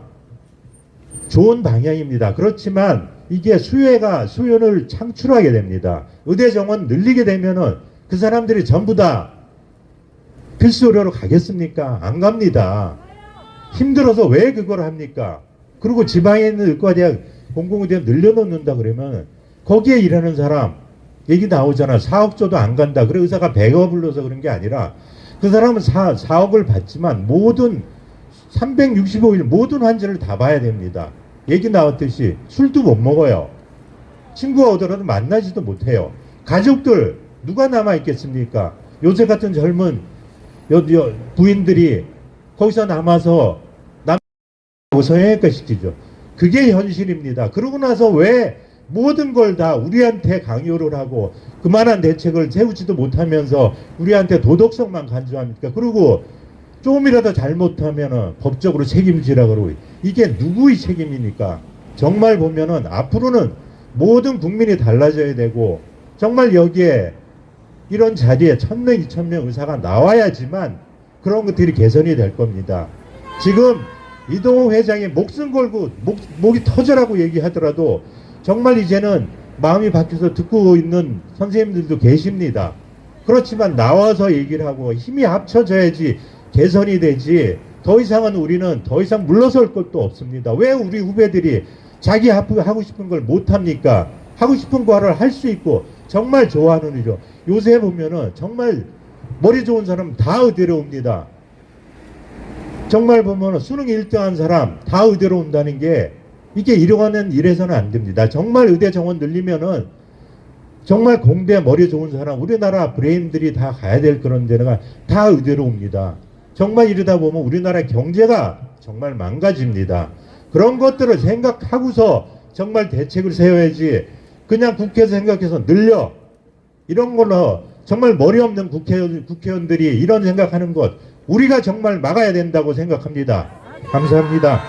좋은 방향입니다. 그렇지만 이게 수요를 창출하게 됩니다. 의대 정원 늘리게 되면은 그 사람들이 전부 다 필수 의료로 가겠습니까? 안 갑니다. 힘들어서 왜 그걸 합니까? 그리고 지방에 있는 의과대학 공공의대 늘려놓는다 그러면 거기에 일하는 사람 얘기 나오잖아. 4억 줘도 안 간다. 그래 의사가 100억 불러서 그런 게 아니라 그 사람은 4억을 받지만 모든 365일 모든 환자를 다 봐야 됩니다. 얘기 나왔듯이 술도 못 먹어요. 친구가 오더라도 만나지도 못해요. 가족들 누가 남아있겠습니까? 요새 같은 젊은 부인들이 거기서 남아서 성형외과 시키죠. 그게 현실입니다. 그러고 나서 왜 모든 걸 다 우리한테 강요를 하고 그만한 대책을 세우지도 못하면서 우리한테 도덕성만 간주합니까? 그리고 조금이라도 잘못하면은 법적으로 책임지라 그러고 이게 누구의 책임입니까? 정말 보면은 앞으로는 모든 국민이 달라져야 되고 정말 여기에 이런 자리에 1000명, 2000명 의사가 나와야지만 그런 것들이 개선이 될 겁니다. 지금 이동호 회장이 목숨 걸고 목이 터져라고 얘기하더라도 정말 이제는 마음이 바뀌어서 듣고 있는 선생님들도 계십니다. 그렇지만 나와서 얘기를 하고 힘이 합쳐져야지 개선이 되지, 더 이상은 우리는 더 이상 물러설 것도 없습니다. 왜 우리 후배들이 자기 하고 싶은 걸 못합니까? 하고 싶은 거를 할 수 있고 정말 좋아하는 일이죠. 요새 보면은 정말 머리 좋은 사람 다 의대로 옵니다. 정말 보면은 수능 1등한 사람 다 의대로 온다는 게, 이게 이러가는 일에서는 안 됩니다. 정말 의대 정원 늘리면은 정말 공대 머리 좋은 사람, 우리나라 브레인들이 다 가야 될 그런 데가 다 의대로 옵니다. 정말 이러다 보면 우리나라 경제가 정말 망가집니다. 그런 것들을 생각하고서 정말 대책을 세워야지, 그냥 국회에서 생각해서 늘려, 이런 걸로 정말 머리 없는 국회의원들이 이런 생각하는 것, 우리가 정말 막아야 된다고 생각합니다. 감사합니다.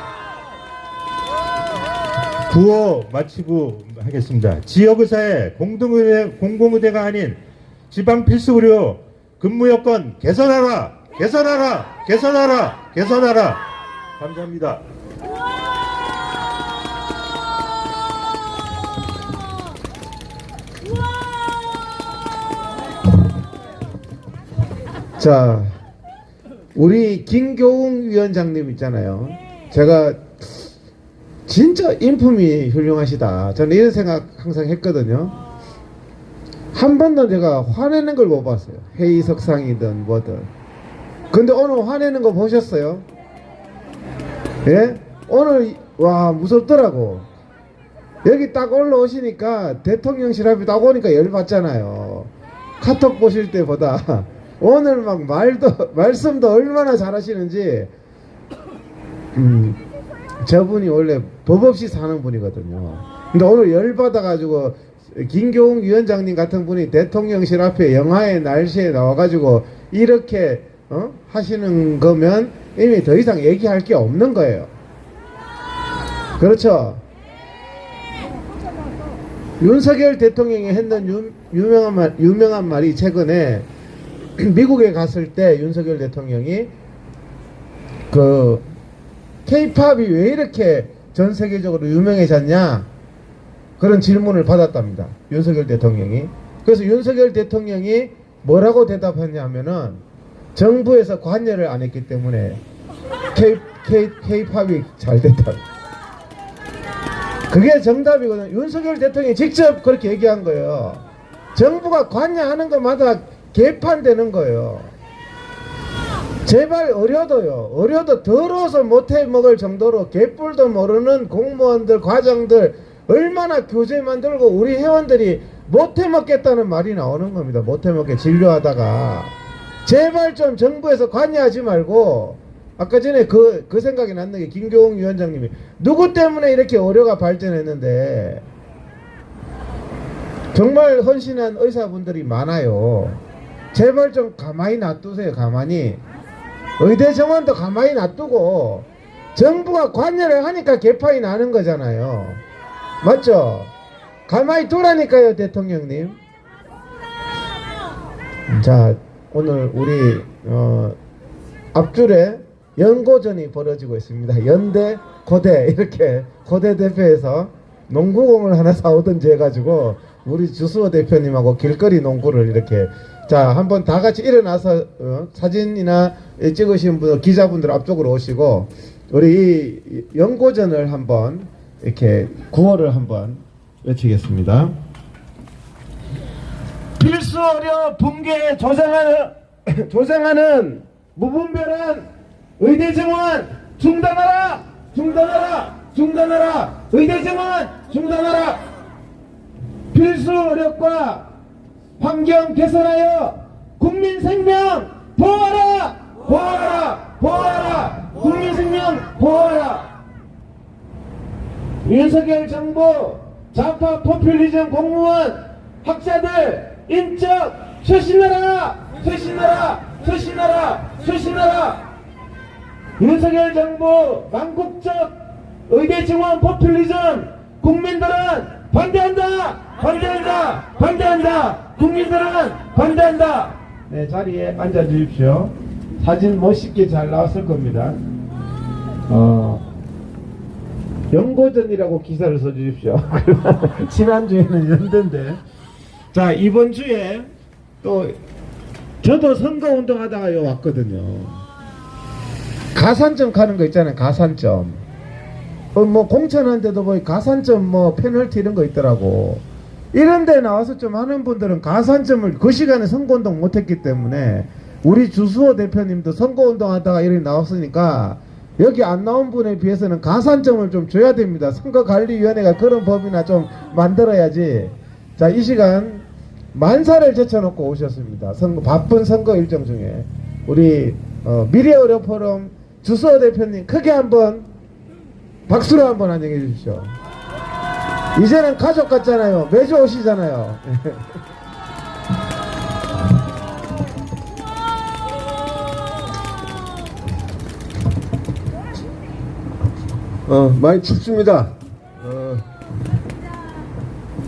구호 마치고 하겠습니다. 지역의사의 공공의대가 아닌 지방 필수의료 근무 여건 개선하라! 개선하라! 개선하라! 개선하라! 감사합니다. 자, 우리 김교웅 위원장님 있잖아요. 제가 진짜 인품이 훌륭하시다, 저는 이런 생각 항상 했거든요. 한 번도 제가 화내는 걸 못 봤어요. 회의석상이든 뭐든. 근데 오늘 화내는 거 보셨어요? 예? 오늘 와 무섭더라고. 여기 딱 올라오시니까 대통령실 앞에 딱 오니까 열받잖아요. 카톡 보실 때보다 오늘 막 말씀도 얼마나 잘하시는지. 저분이 원래 법 없이 사는 분이거든요. 근데 오늘 열받아가지고 김교웅 위원장님 같은 분이 대통령실 앞에 영하의 날씨에 나와가지고 이렇게 하시는 거면 이미 더 이상 얘기할 게 없는 거예요. 그렇죠? 윤석열 대통령이 했던 유명한 말이, 최근에 미국에 갔을 때 윤석열 대통령이 그 K-팝이 왜 이렇게 전 세계적으로 유명해졌냐, 그런 질문을 받았답니다, 윤석열 대통령이. 그래서 윤석열 대통령이 뭐라고 대답했냐면은 정부에서 관여를 안 했기 때문에 K-팝이 잘 됐다. 그게 정답이거든요. 윤석열 대통령이 직접 그렇게 얘기한 거예요. 정부가 관여하는 것마다 개판되는 거예요. 제발 어려도 더러워서 못해 먹을 정도로 개뿔도 모르는 공무원들, 과장들 얼마나 교재 만들고 우리 회원들이 못해 먹겠다는 말이 나오는 겁니다. 못해 먹게 진료하다가. 제발 좀 정부에서 관여하지 말고. 아까 전에 그 생각이 났는 게, 김교웅 위원장님이 누구 때문에 이렇게 의료가 발전했는데 정말 헌신한 의사분들이 많아요. 제발 좀 가만히 놔두세요. 가만히. 의대 정원도 가만히 놔두고, 정부가 관여를 하니까 개판이 나는 거잖아요. 맞죠? 가만히 두라니까요, 대통령님. 자, 오늘 우리 앞줄에 연고전이 벌어지고 있습니다. 연대, 고대, 이렇게 고대 대표에서 농구공을 하나 사오든지 해가지고 우리 주수호 대표님하고 길거리 농구를 이렇게. 자, 한번 다 같이 일어나서 사진이나 찍으신 분, 기자분들 앞쪽으로 오시고 우리 이 연고전을 한번 이렇게 구호를 한번 외치겠습니다. 필수 의료 붕괴에 조장하는 무분별한 의대 정원 중단하라! 중단하라! 중단하라! 의대 정원 중단하라! 필수 의료과 환경 개선하여 국민 생명 보호하라! 보호하라! 보호하라! 국민 생명 보호하라! 윤석열 정부 좌파 포퓰리즘 공무원 학자들 인적 쇄신하라! 쇄신하라! 쇄신하라! 쇄신하라! 윤석열 정부 망국적 의대 정원 포퓰리즘 국민들은 반대한다! 반대한다! 반대한다! 국민들은 반대한다! 네, 자리에 앉아 주십시오. 사진 멋있게 잘 나왔을 겁니다. 연고전이라고 기사를 써주십시오. 지난주에는 연대인데. 자, 이번 주에 또 저도 선거운동 하다가 요 왔거든요. 가산점 가는 거 있잖아요. 가산점. 뭐 공천한데도 뭐 가산점 뭐 페널티 이런 거 있더라고. 이런 데 나와서 좀 하는 분들은 가산점을 그 시간에 선거운동 못했기 때문에 우리 주수호 대표님도 선거운동 하다가 이렇게 나왔으니까 여기 안 나온 분에 비해서는 가산점을 좀 줘야 됩니다. 선거관리위원회가 그런 법이나 좀 만들어야지. 자, 이 시간 만사를 제쳐놓고 오셨습니다. 바쁜 선거 일정 중에 우리 미래의료 포럼 주수호 대표님 크게 한번 박수로 한번 안녕해 주십시오. 이제는 가족 같잖아요. 매주 오시잖아요. 많이 춥습니다.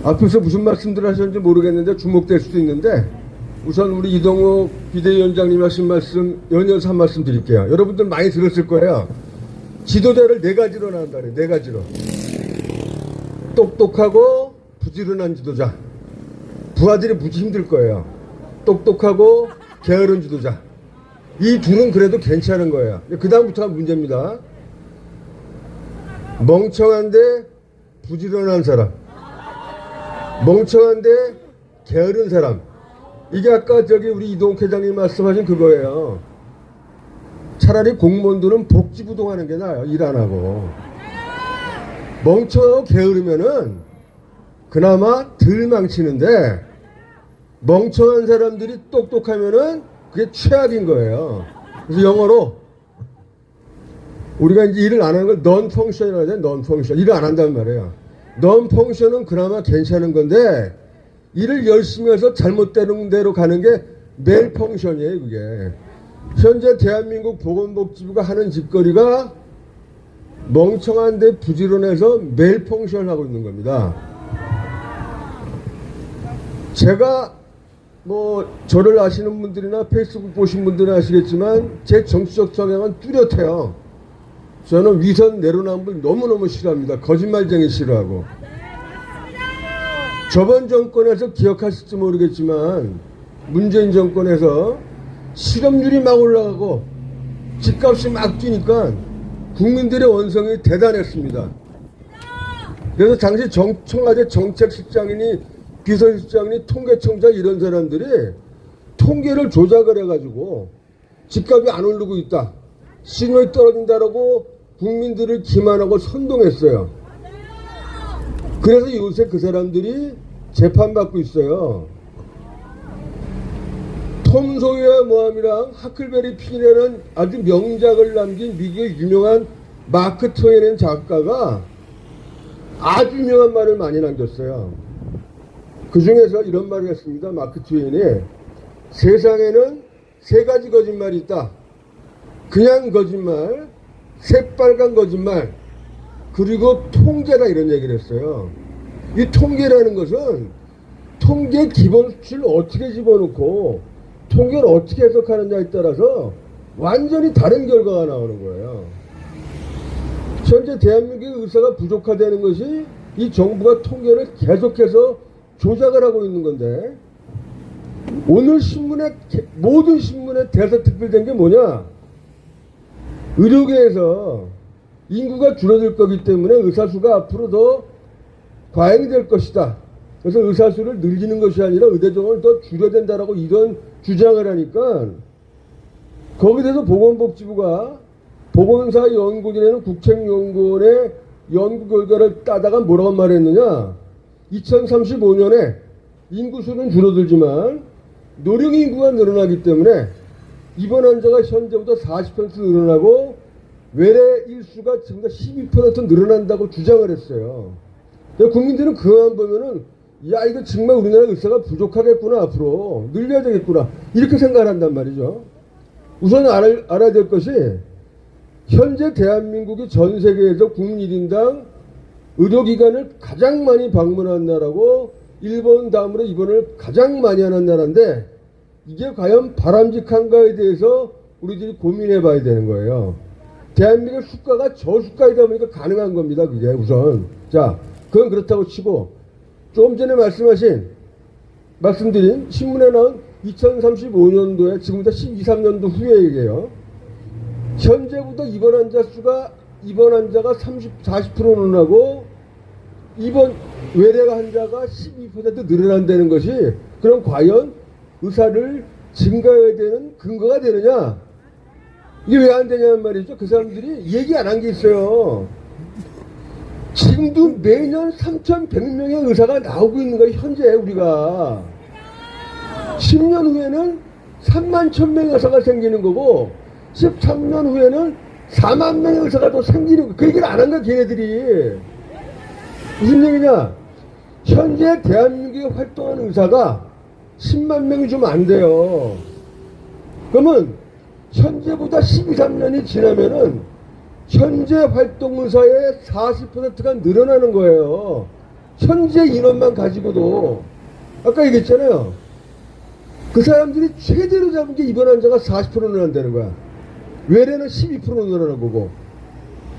앞에서 무슨 말씀들을 하셨는지 모르겠는데 주목될 수도 있는데 우선 우리 이동욱 비대위원장님 하신 말씀 연이어서 한 말씀 드릴게요. 여러분들 많이 들었을 거예요. 지도자를 네 가지로 나눈다 그래요. 네 가지로. 똑똑하고 부지런한 지도자. 부하들이 무지 힘들 거예요. 똑똑하고 게으른 지도자. 이 둘은 그래도 괜찮은 거예요. 그 다음부터가 문제입니다. 멍청한데 부지런한 사람, 멍청한데 게으른 사람. 이게 아까 우리 이동욱 회장님 말씀하신 그거예요. 차라리 공무원들은 복지부동하는 게 나아요. 일 안 하고. 멍청하고 게으르면은 그나마 덜 망치는데 멍청한 사람들이 똑똑하면은 그게 최악인 거예요. 그래서 영어로 우리가 이제 일을 안 하는 걸 non-function이라고 하잖아요. non-function. 일을 안 한다는 말이에요. non-function은 그나마 괜찮은 건데 일을 열심히 해서 잘못되는 대로 가는 게 malfunction이에요. 그게. 현재 대한민국 보건복지부가 하는 짓거리가 멍청한데 부지런해서 malfunction을 하고 있는 겁니다. 제가 뭐 저를 아시는 분들이나 페이스북 보신 분들은 아시겠지만 제 정치적 성향은 뚜렷해요. 저는 위선 내로남불 너무너무 싫어합니다. 거짓말쟁이 싫어하고. 저번 정권에서 기억하실지 모르겠지만 문재인 정권에서 실업률이 막 올라가고 집값이 막 뛰니까 국민들의 원성이 대단했습니다. 그래서 당시 청와대 정책실장이니 비서실장이니 통계청장 이런 사람들이 통계를 조작을 해가지고 집값이 안 오르고 있다. 신용이 떨어진다라고 국민들을 기만하고 선동했어요. 그래서 요새 그 사람들이 재판받고 있어요. 톰 소유와 모함이랑 하클베리 핀이라는 아주 명작을 남긴 미국의 유명한 마크 트웨인이라는 작가가 아주 유명한 말을 많이 남겼어요. 그 중에서 이런 말을 했습니다. 마크 트웨인이 세상에는 세 가지 거짓말이 있다. 그냥 거짓말, 새빨간 거짓말, 그리고 통계다 이런 얘기를 했어요. 이 통계라는 것은 통계 기본 수치를 어떻게 집어넣고 통계를 어떻게 해석하느냐에 따라서 완전히 다른 결과가 나오는 거예요. 현재 대한민국의 의사가 부족하다는 것이 이 정부가 통계를 계속해서 조작을 하고 있는 건데 오늘 신문에 모든 신문에 대서특필된 게 뭐냐? 의료계에서 인구가 줄어들 거기 때문에 의사수가 앞으로 더 과잉될 것이다. 그래서 의사수를 늘리는 것이 아니라 의대 정원을 더 줄여야 된다라고 이런 주장을 하니까 거기에 대해서 보건복지부가 보건사연구진에는 국책연구원의 연구 결과를 따다가 뭐라고 말했느냐? 2035년에 인구수는 줄어들지만 노령 인구가 늘어나기 때문에 입원 환자가 현재보다 40% 늘어나고 외래 일수가 지금보다 12% 늘어난다고 주장을 했어요. 국민들은 그것만 보면은 야 이거 정말 우리나라 의사가 부족하겠구나 앞으로 늘려야 되겠구나 이렇게 생각을 한단 말이죠. 우선 알아야 될 것이 현재 대한민국이 전 세계에서 국민 1인당 의료기관을 가장 많이 방문한 나라고 일본 다음으로 입원을 가장 많이 하는 나라인데 이게 과연 바람직한가에 대해서 우리들이 고민해 봐야 되는 거예요. 대한민국 수가가 저수가이다 보니까 가능한 겁니다. 그게 우선. 자, 그건 그렇다고 치고 조금 전에 말씀드린 신문에 나온 2035년도에 지금부터 12, 13년도 후에 얘기해요. 현재부터 입원 환자가 40%는 하고 입원 외래 환자가 12% 늘어난다는 것이 그럼 과연 의사를 증가해야 되는 근거가 되느냐? 이게 왜 안 되냐는 말이죠. 그 사람들이 얘기 안 한 게 있어요. 지금도 매년 3,100명의 의사가 나오고 있는 거예요. 현재 우리가 10년 후에는 3만 1,000명의 의사가 생기는 거고 13년 후에는 4만 명의 의사가 또 생기는 거. 그 얘기를 안 한 거야 걔네들이. 무슨 얘기냐? 현재 대한민국에 활동하는 의사가 10만 명이 좀 안 돼요. 그러면 현재보다 12, 3년이 지나면은 현재 활동 의사의 40%가 늘어나는 거예요. 현재 인원만 가지고도. 아까 얘기했잖아요. 그 사람들이 최대로 잡은 게 입원 환자가 40% 늘어난다는 거야. 외래는 12% 늘어난 거고.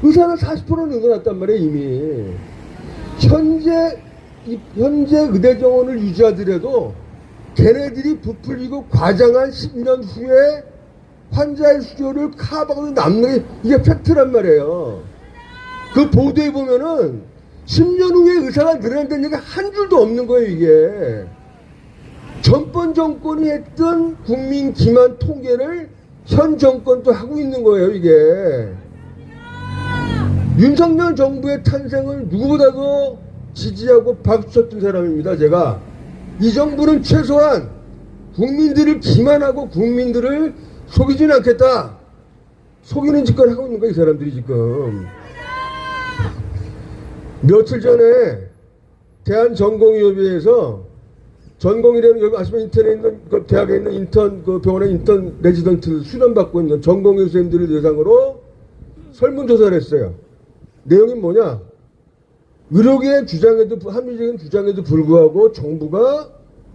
의사는 40% 늘어났단 말이에요, 이미. 현재 의대 정원을 유지하더라도 걔네들이 부풀리고 과장한 10년 후에 환자의 수요를 커버하고 남는 게 이게 팩트란 말이에요. 그 보도에 보면은 10년 후에 의사가 늘어난다는 얘기가 한 줄도 없는 거예요, 이게. 전번 정권이 했던 국민 기만 통계를 현 정권도 하고 있는 거예요, 이게. 윤석열 정부의 탄생을 누구보다도 지지하고 박수쳤던 사람입니다, 제가. 이 정부는 최소한 국민들을 기만하고 국민들을 속이지는 않겠다. 속이는 짓거리 하고 있는 거야, 이 사람들이 지금. 며칠 전에 대한전공의협의회에서 전공의라는 여기 아시면 인턴에 있는 그 대학에 있는 인턴 그 병원에 인턴 레지던트 수련 받고 있는 전공의 선생님들을 대상으로 설문조사를 했어요. 내용이 뭐냐? 의료계의 주장에도 합리적인 주장에도 불구하고 정부가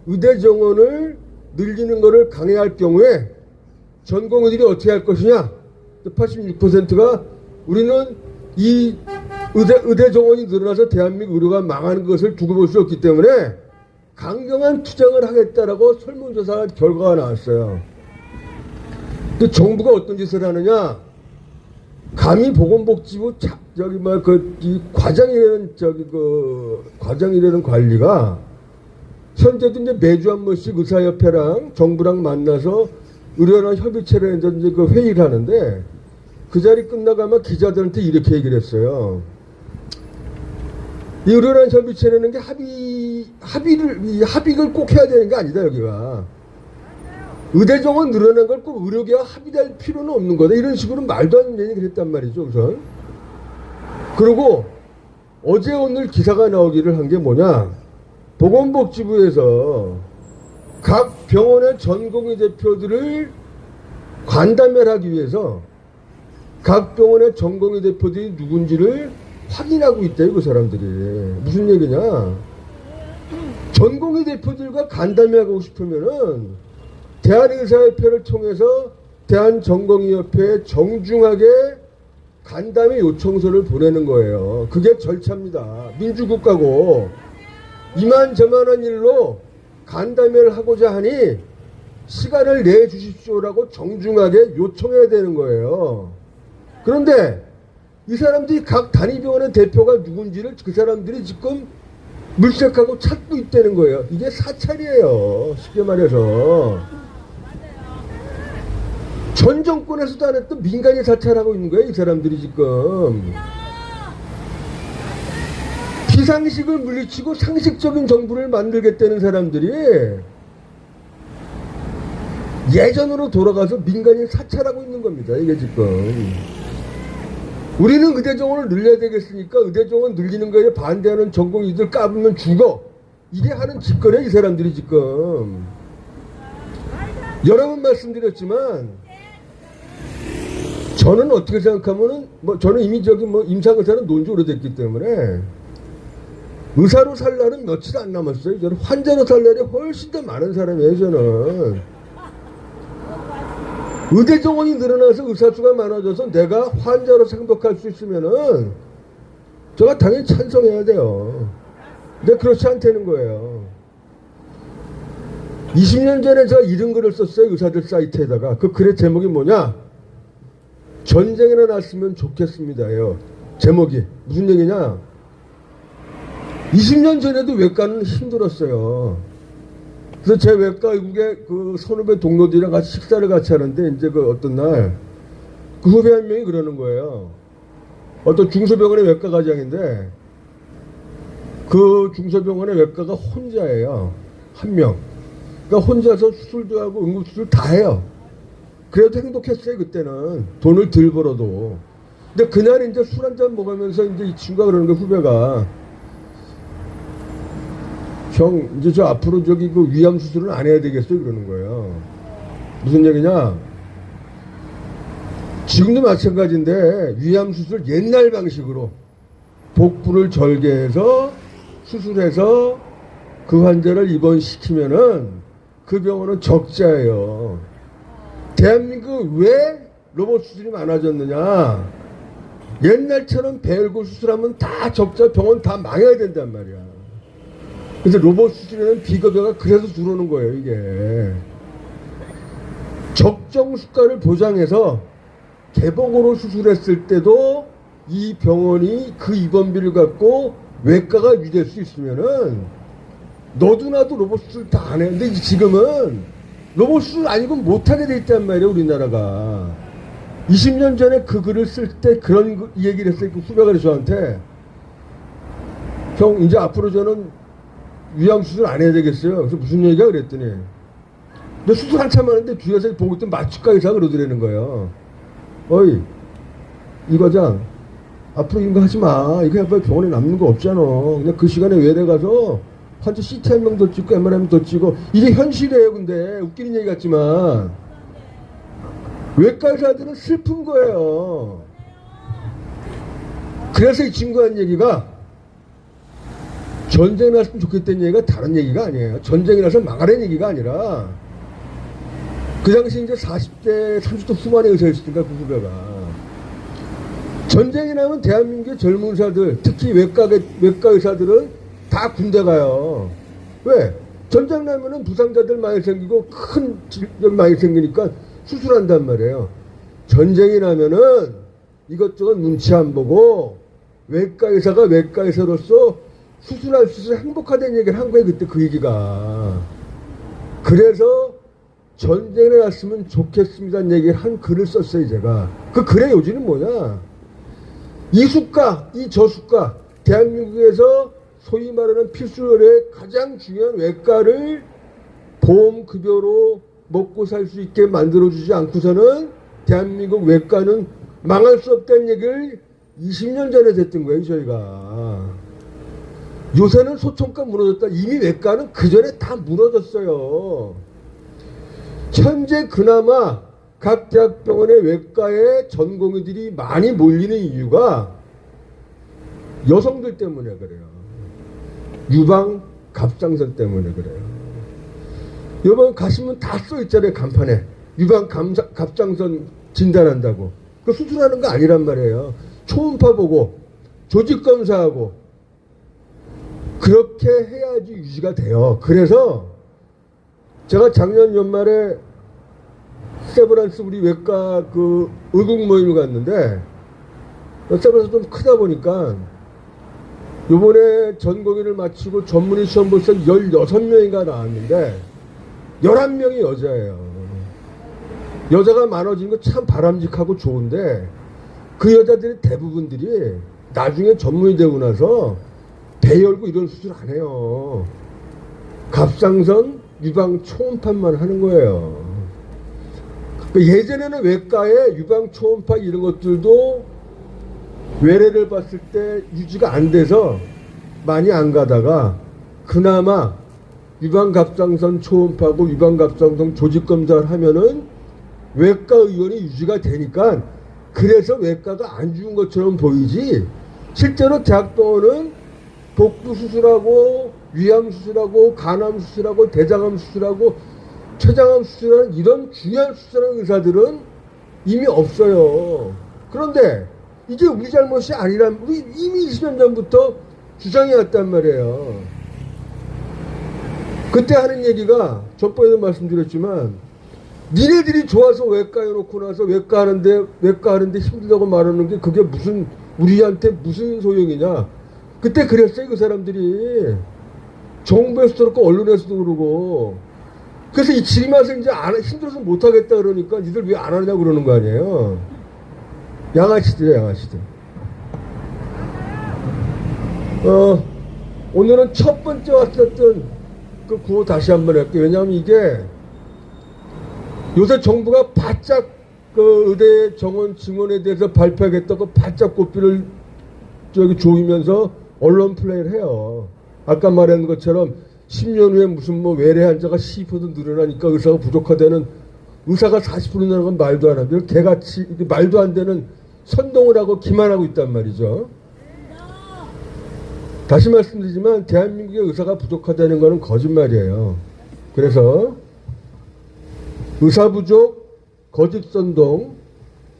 의대 정원을 늘리는 것을 강행할 경우에 전공의들이 어떻게 할 것이냐? 86%가 우리는 이 의대 정원이 늘어나서 대한민국 의료가 망하는 것을 두고 볼 수 없기 때문에 강경한 투쟁을 하겠다라고 설문조사 결과가 나왔어요. 그 정부가 어떤 짓을 하느냐? 감히 보건복지부 이 과장이라는 관리가 현재도 이제 매주 한 번씩 의사협회랑 정부랑 만나서 의료랑 협의체를 이제 그 회의를 하는데 그 자리 끝나가면 기자들한테 이렇게 얘기를 했어요. 이 의료랑 협의체라는 게 합의를 꼭 해야 되는 게 아니다, 여기가. 의대 정원 늘어난 걸 꼭 의료계와 합의될 필요는 없는 거다. 이런 식으로 말도 안 되는 얘기를 했단 말이죠, 우선. 그리고 어제 오늘 기사가 나오기를 한 게 뭐냐. 보건복지부에서 각 병원의 전공의 대표들을 간담회를 하기 위해서 각 병원의 전공의 대표들이 누군지를 확인하고 있대요, 그 사람들이. 무슨 얘기냐. 전공의 대표들과 간담회하고 싶으면은 대한의사협회를 통해서 대한전공의협회에 정중하게 간담회 요청서를 보내는 거예요. 그게 절차입니다. 민주국가고 이만저만한 일로 간담회를 하고자 하니 시간을 내주십시오라고 정중하게 요청해야 되는 거예요. 그런데 이 사람들이 각 단위병원의 대표가 누군지를 그 사람들이 지금 물색하고 찾고 있다는 거예요. 이게 사찰이에요. 쉽게 말해서. 전 정권에서도 안 했던 민간이 사찰하고 있는 거예요, 이 사람들이 지금. 비상식을 물리치고 상식적인 정부를 만들겠다는 사람들이 예전으로 돌아가서 민간이 사찰하고 있는 겁니다, 이게 지금. 우리는 의대 정원을 늘려야 되겠으니까 의대 정원 늘리는 거에 반대하는 전공의들 까불면 죽어. 이게 하는 짓거리야, 이 사람들이 지금. 여러 번 말씀드렸지만 저는 어떻게 생각하면은 저는 이미 임상의사는 논지 오래됐기 때문에 의사로 살 날은 며칠 안 남았어요. 저는 환자로 살 날이 훨씬 더 많은 사람이에요, 저는. 의대 정원이 늘어나서 의사수가 많아져서 내가 환자로 행복할 수 있으면은 제가 당연히 찬성해야 돼요. 근데 그렇지 않다는 거예요. 20년 전에 제가 이런 글을 썼어요. 의사들 사이트에다가. 그 글의 제목이 뭐냐? 전쟁이나 났으면 좋겠습니다예요. 제목이. 무슨 얘기냐? 20년 전에도 외과는 힘들었어요. 그래서 제 외과 외국의 그 선후배 동료들이랑 같이 식사를 같이 하는데 이제 그 어떤 날 그 후배 한 명이 그러는 거예요. 어떤 중소병원의 외과 과장인데 그 중소병원의 외과가 혼자예요. 한 명. 그러니까 혼자서 수술도 하고 응급수술 다 해요. 그래도 행복했어요. 그때는 돈을 덜 벌어도. 근데 그날 이제 술 한잔 먹으면서 이제 이 친구가 그러는 거예요. 후배가 형 이제 저 앞으로 저기 그 위암 수술은 안 해야 되겠어요. 그러는 거예요. 무슨 얘기냐? 지금도 마찬가지인데 위암 수술 옛날 방식으로 복부를 절개해서 수술해서 그 환자를 입원시키면은 그 병원은 적자예요. 대한민국 왜 로봇 수술이 많아졌느냐? 옛날처럼 배열골 수술하면 다 적자, 병원 다 망해야 된단 말이야. 그래서 로봇 수술에는 비급여가 그래서 들어오는 거예요, 이게. 적정 수가를 보장해서 개봉으로 수술했을 때도 이 병원이 그 입원비를 갖고 외과가 유지될 수 있으면은 너도 나도 로봇 수술 다 안 해. 근데 지금은 로봇 수술 아니고 못하게 돼 있단 말이에요, 우리나라가. 20년 전에 그 글을 쓸 때 그런 얘기를 했어요. 그 후배가 저한테. 형, 이제 앞으로 저는 위암 수술 안 해야 되겠어요. 그래서 무슨 얘기야? 그랬더니. 너 수술 한참 하는데 뒤에서 보고 있던 마취과 의사가 그러더라는 거예요. 어이, 이 과장, 앞으로 이런 거 하지 마. 이거 해봐 병원에 남는 거 없잖아. 그냥 그 시간에 외래 가서 환자 CT 한 명 더 찍고 MRI 더 찍고. 이게 현실이에요, 근데. 웃기는 얘기 같지만. 외과 의사들은 슬픈 거예요. 그래서 이 친구가 한 얘기가 전쟁이 났으면 좋겠다는 얘기가 다른 얘기가 아니에요. 전쟁이 나서 망하라는 얘기가 아니라 그 당시 이제 40대, 30대 후반의 의사였으니까 그 후배가. 전쟁이 나면 대한민국의 젊은 의사들, 특히 외과 의사들은 다 군대 가요. 왜? 전쟁 나면은 부상자들 많이 생기고 큰 질병 많이 생기니까 수술한단 말이에요. 전쟁이 나면은 이것저것 눈치 안 보고 외과 의사가 외과 의사로서 수술할 수 있어서 행복하다는 얘기를 한 거예요. 그때 그 얘기가. 그래서 전쟁이 났으면 좋겠습니다는 얘기를 한 글을 썼어요. 제가. 그 글의 요지는 뭐냐? 이 수가, 이 저수가, 대한민국에서 소위 말하는 필수혈의 가장 중요한 외과를 보험급여로 먹고 살 수 있게 만들어주지 않고서는 대한민국 외과는 망할 수 없다는 얘기를 20년 전에 했던 거예요, 저희가. 요새는 소청가 무너졌다. 이미 외과는 그 전에 다 무너졌어요. 현재 그나마 각 대학병원의 외과에 전공의들이 많이 몰리는 이유가 여성들 때문에 그래요. 유방 갑상선 때문에 그래요. 여러분 가시면 다 써있잖아요. 간판에. 유방 갑상선 진단한다고. 그 수술하는 거 아니란 말이에요. 초음파 보고 조직검사하고 그렇게 해야지 유지가 돼요. 그래서 제가 작년 연말에 세브란스 우리 외과 그 의국 모임을 갔는데 세브란스 좀 크다 보니까 요번에 전공의를 마치고 전문의 시험 볼 때 16명인가 나왔는데 11명이 여자예요. 여자가 많아지는 거 참 바람직하고 좋은데 그 여자들이 대부분들이 나중에 전문의 되고 나서 배 열고 이런 수술 안 해요. 갑상선, 유방 초음파만 하는 거예요. 예전에는 외과에 유방 초음파 이런 것들도 외래를 봤을 때 유지가 안 돼서 많이 안 가다가 그나마 유방갑상선 초음파고 유방갑상선 조직검사를 하면은 외과 의원이 유지가 되니까 그래서 외과가 안 죽은 것처럼 보이지 실제로 대학병원은 복부 수술하고 위암 수술하고 간암 수술하고 대장암 수술하고 췌장암 수술하는 이런 중요한 수술하는 의사들은 이미 없어요. 그런데 이게 우리 잘못이 아니란 우리 이미 20년 전부터 주장해 왔단 말이에요. 그때 하는 얘기가 전번에도 말씀드렸지만 니네들이 좋아서 외과에 놓고 나서 외과 하는데 힘들다고 말하는 게 그게 무슨 우리한테 무슨 소용이냐. 그때 그랬어요. 그 사람들이 정부에서도 그렇고 언론에서도 그러고. 그래서 이 질맛을 이제 힘들어서 못하겠다 그러니까 니들 왜 안 하느냐고 그러는 거 아니에요. 양아치들이에요, 양아치들. 오늘은 첫 번째 왔었던 그 구호 다시 한번 할게요. 왜냐하면 이게 요새 정부가 바짝 그 의대 정원 증원에 대해서 발표하겠다고 바짝 고삐를 조이면서 언론 플레이를 해요. 아까 말한 것처럼 10년 후에 무슨 뭐 외래 환자가 12% 늘어나니까 의사가 부족하다는 의사가 40% 늘어나는 건 말도 안 합니다. 개같이 말도 안 되는 선동을 하고 기만하고 있단 말이죠. 다시 말씀드리지만 대한민국의 의사가 부족하다는 것은 거짓말이에요. 그래서 의사 부족, 거짓 선동,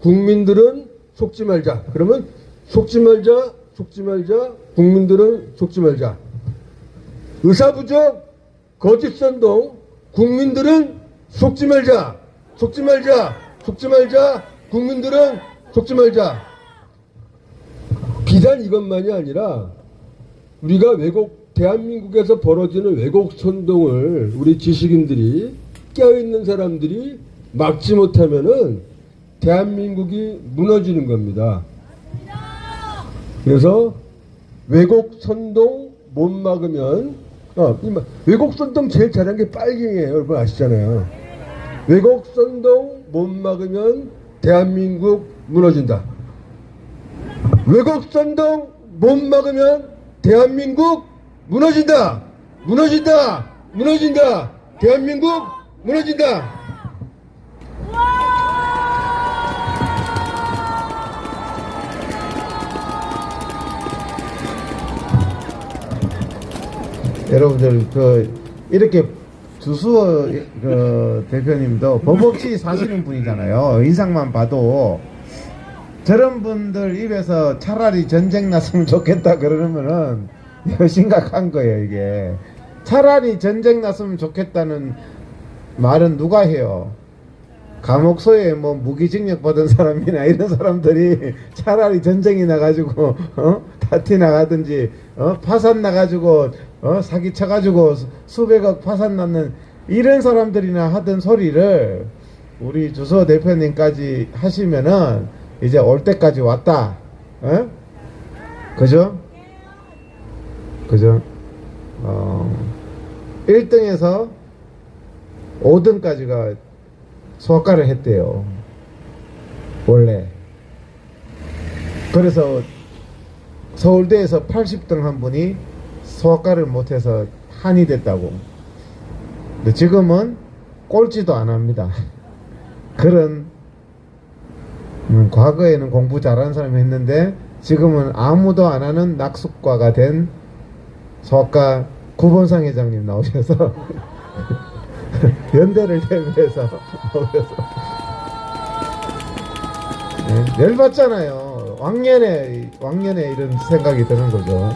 국민들은 속지 말자. 그러면 속지 말자, 국민들은 속지 말자. 의사 부족, 거짓 선동, 국민들은 속지 말자, 국민들은 속지 말자. 비단 이것만이 아니라 우리가 대한민국에서 벌어지는 왜곡 선동을 우리 지식인들이 깨어있는 사람들이 막지 못하면은 대한민국이 무너지는 겁니다. 그래서 왜곡 선동 못 막으면 왜곡 선동 제일 잘한 게 빨갱이에요. 여러분 아시잖아요. 왜곡 선동 못 막으면 대한민국 무너진다. 왜곡 선동 못 막으면 대한민국 무너진다. 대한민국 무너진다. 여러분들 이렇게 주수호 대표님도 법 없이 사시는 분이잖아요. 인상만 봐도 저런 분들 입에서 차라리 전쟁 났으면 좋겠다 그러면은 이거 심각한 거예요. 이게 차라리 전쟁 났으면 좋겠다는 말은 누가 해요? 감옥소에 뭐 무기징역 받은 사람이나 이런 사람들이 차라리 전쟁이 나가지고 다티 나가든지 파산 나가지고 사기 쳐가지고 수백억 파산 났는 이런 사람들이나 하던 소리를 우리 주소 대표님까지 하시면은 이제 올 때까지 왔다. 그죠? 1등에서 5등까지가 소아과를 했대요. 원래. 그래서 서울대에서 80등 한 분이 소아과를 못해서 한이 됐다고. 근데 지금은 꼴찌도 안 합니다. 그런 과거에는 공부 잘하는 사람이 했는데 지금은 아무도 안 하는 낙숙과가 된 소아과 구본상 회장님 나오셔서 연대를 대비해서 열받잖아요. 왕년에 이런 생각이 드는 거죠.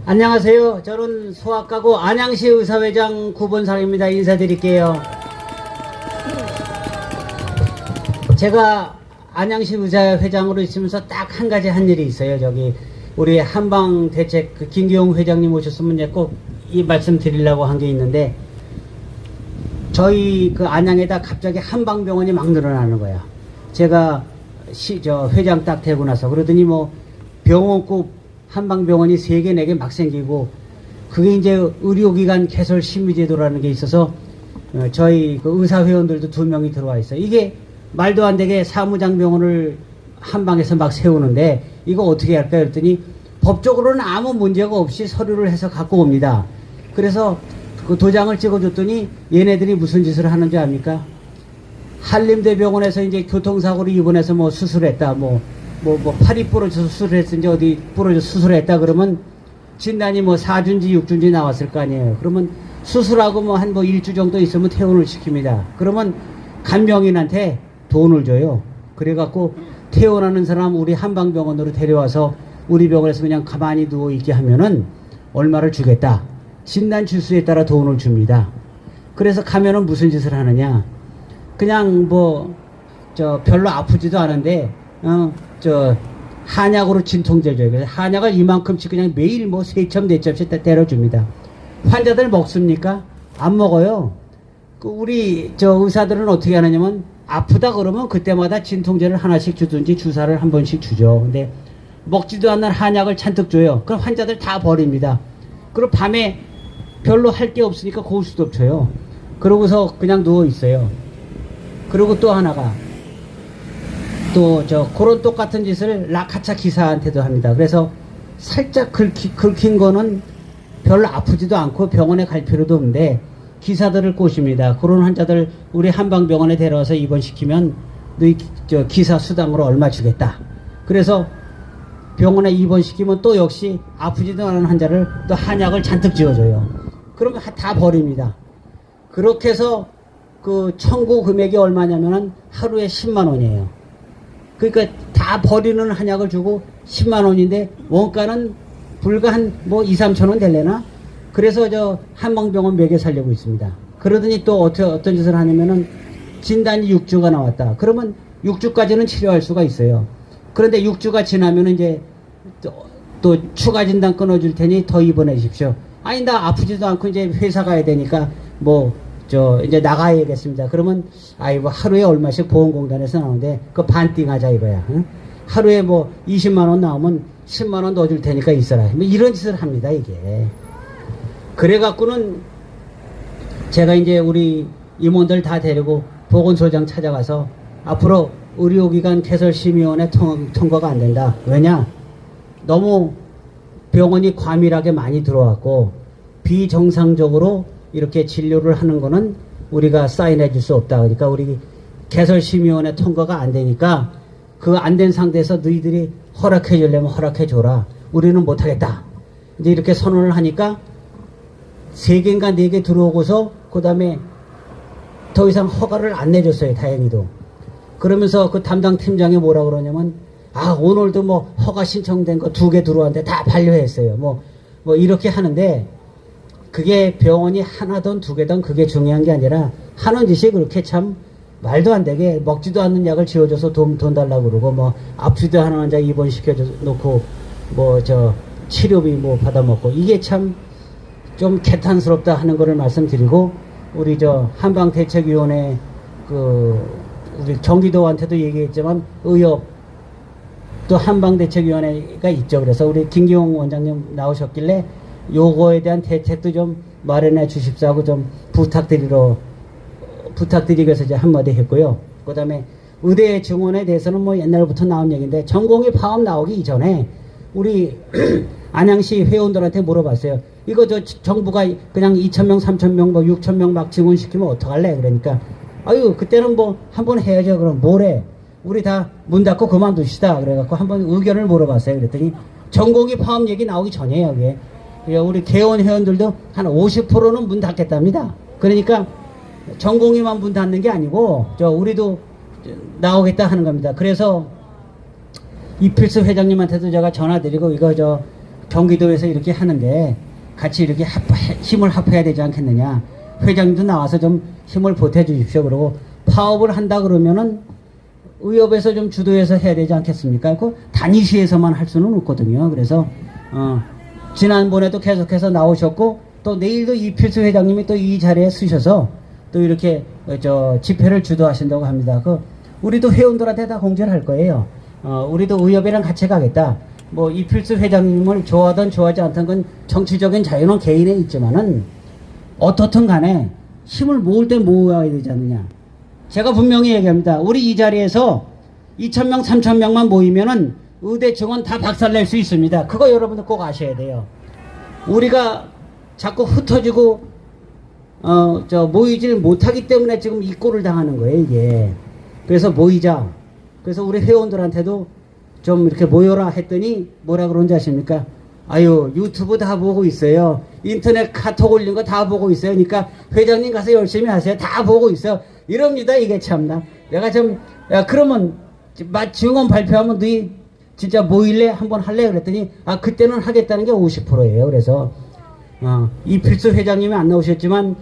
안녕하세요. 저는 소아과고 안양시 의사회장 구본상입니다. 인사드릴게요. 제가 안양시 의사회장으로 있으면서 딱 한 가지 한 일이 있어요. 저기 우리 한방대책 김기용 회장님 오셨으면 이제 꼭 이 말씀 드리려고 한 게 있는데, 저희 안양에다 갑자기 한방병원이 막 늘어나는 거야. 제가 회장 딱 되고 나서 그러더니 뭐 병원급 한방병원이 3개, 4개 막 생기고, 그게 이제 의료기관 개설 심의제도라는 게 있어서 저희 의사회원들도 2명이 들어와 있어요. 이게 말도 안 되게 사무장병원을 한방에서 막 세우는데 이거 어떻게 할까 했더니 법적으로는 아무 문제가 없이 서류를 해서 갖고 옵니다. 그래서 그 도장을 찍어줬더니 얘네들이 무슨 짓을 하는지 압니까? 한림대병원에서 이제 교통사고로 입원해서 뭐 수술했다, 팔이 부러져서 수술했든지 어디 부러져서 수술했다 그러면 진단이 뭐 4주인지 6주인지 나왔을 거 아니에요. 그러면 수술하고 뭐 한 뭐 1주 정도 있으면 퇴원을 시킵니다. 그러면 간병인한테 돈을 줘요. 그래갖고 퇴원하는 사람 우리 한방병원으로 데려와서 우리 병원에서 그냥 가만히 누워있게 하면은 얼마를 주겠다. 진단 주수에 따라 돈을 줍니다. 그래서 가면은 무슨 짓을 하느냐. 그냥 별로 아프지도 않은데, 한약으로 진통제 줘요. 그래서 한약을 이만큼씩 그냥 매일 뭐 3첩, 4첩씩 때려줍니다. 환자들 먹습니까? 안 먹어요. 우리 의사들은 어떻게 하느냐면 아프다 그러면 그때마다 진통제를 하나씩 주든지 주사를 한 번씩 주죠. 근데 먹지도 않는 한약을 잔뜩 줘요. 그럼 환자들 다 버립니다. 그리고 밤에 별로 할 게 없으니까 고스톱 쳐요. 그러고서 그냥 누워 있어요. 그리고 또 하나가 그런 똑같은 짓을 라카차 기사한테도 합니다. 그래서 살짝 긁힌 거는 별로 아프지도 않고 병원에 갈 필요도 없는데 기사들을 꼬십니다. 그런 환자들 우리 한방병원에 데려와서 입원시키면 너희 기사 수당으로 얼마 주겠다. 그래서 병원에 입원시키면 또 역시 아프지도 않은 환자를 또 한약을 잔뜩 지어줘요. 그러면 다 버립니다. 그렇게 해서 그 청구 금액이 얼마냐면은 하루에 10만 원이에요. 그러니까 다 버리는 한약을 주고 10만 원인데 원가는 불과 한 2, 3천 원 될래나? 그래서 한방병원 먹여 살려고 있습니다. 그러더니 또 어떤 짓을 하냐면은 진단이 6주가 나왔다. 그러면 6주까지는 치료할 수가 있어요. 그런데 6주가 지나면은 이제 또 추가 진단 끊어줄 테니 더 입원해 주십시오. 아니, 나 아프지도 않고 이제 회사 가야 되니까 이제 나가야겠습니다. 그러면 하루에 얼마씩 보험공단에서 나오는데 그 반띵하자 이거야. 응? 하루에 20만 원 나오면 10만 원 넣어줄 테니까 있어라. 이런 짓을 합니다, 이게. 그래갖고는 제가 이제 우리 임원들 다 데리고 보건소장 찾아가서 앞으로 의료기관 개설심의원에 통과가 안 된다. 왜냐? 너무 병원이 과밀하게 많이 들어왔고 비정상적으로 이렇게 진료를 하는 거는 우리가 사인해 줄 수 없다. 그러니까 우리 개설심의원에 통과가 안 되니까 그 안 된 상태에서 너희들이 허락해 주려면 허락해 줘라. 우리는 못 하겠다. 이제 이렇게 선언을 하니까 3개인가 4개 들어오고서 그 다음에 더 이상 허가를 안 내줬어요. 다행히도. 그러면서 그 담당 팀장이 뭐라 그러냐면 오늘도 허가 신청된 거 2개 들어왔는데 다 반려했어요. 이렇게 하는데 그게 병원이 하나든 2개든 그게 중요한 게 아니라 하는 짓이 그렇게 참 말도 안 되게 먹지도 않는 약을 지어줘서 돈 달라고 그러고 아프지도 않은 환자 입원시켜 놓고 치료비 받아먹고 이게 참 좀 개탄스럽다 하는 거를 말씀드리고 우리 한방대책위원회 우리 경기도한테도 얘기했지만 의협 또 한방대책위원회가 있죠. 그래서 우리 김기용 원장님 나오셨길래 요거에 대한 대책도 좀 마련해 주십사 하고 좀 부탁드리기 위해서 이제 한마디 했고요. 그 다음에 의대 증원에 대해서는 옛날부터 나온 얘기인데 전공의 파업 나오기 이전에 우리 안양시 회원들한테 물어봤어요. 이거 정부가 그냥 2,000명, 3,000명, 6,000명 막 증원시키면 어떡할래? 그러니까 그때는 한번 해야죠. 그럼 뭐래? 우리 다 문 닫고 그만둡시다. 그래갖고 한번 의견을 물어봤어요. 그랬더니 전공의 파업 얘기 나오기 전이에요. 이게. 우리 개원 회원들도 한 50%는 문 닫겠답니다. 그러니까 전공의만 문 닫는 게 아니고 우리도 나오겠다 하는 겁니다. 그래서 이필수 회장님한테도 제가 전화드리고 이거 경기도에서 이렇게 하는데 같이 이렇게 힘을 합해야 되지 않겠느냐. 회장님도 나와서 좀 힘을 보태 주십시오. 그러고 파업을 한다 그러면은 의협에서 좀 주도해서 해야 되지 않겠습니까? 그 단위시에서만 할 수는 없거든요. 그래서 지난번에도 계속해서 나오셨고 또 내일도 이필수 회장님이 또 이 자리에 쓰셔서 또 이렇게 집회를 주도하신다고 합니다. 우리도 회원들한테 다 공지를 할 거예요. 우리도 의협이랑 같이 가겠다. 이필수 회장님을 좋아하든 좋아하지 않든 건 정치적인 자유는 개인에 있지만은 어떻든 간에 힘을 모을 때 모아야 되지 않느냐. 제가 분명히 얘기합니다. 우리 이 자리에서 2,000명, 3,000명만 모이면은 의대 증원 다 박살낼 수 있습니다. 그거 여러분들 꼭 아셔야 돼요. 우리가 자꾸 흩어지고 모이지를 못하기 때문에 지금 이 꼴을 당하는 거예요, 이게. 그래서 모이자. 그래서 우리 회원들한테도 좀 이렇게 모여라 했더니 뭐라 그런지 아십니까? 아유, 유튜브 다 보고 있어요. 인터넷 카톡 올린 거 다 보고 있어요. 그러니까 회장님 가서 열심히 하세요. 다 보고 있어요. 이럽니다. 이게 참나. 내가 좀, 야, 그러면 증언 발표하면 너희 진짜 모일래? 한번 할래? 그랬더니, 아, 그때는 하겠다는 게 50%예요. 그래서, 이필수 회장님이 안 나오셨지만,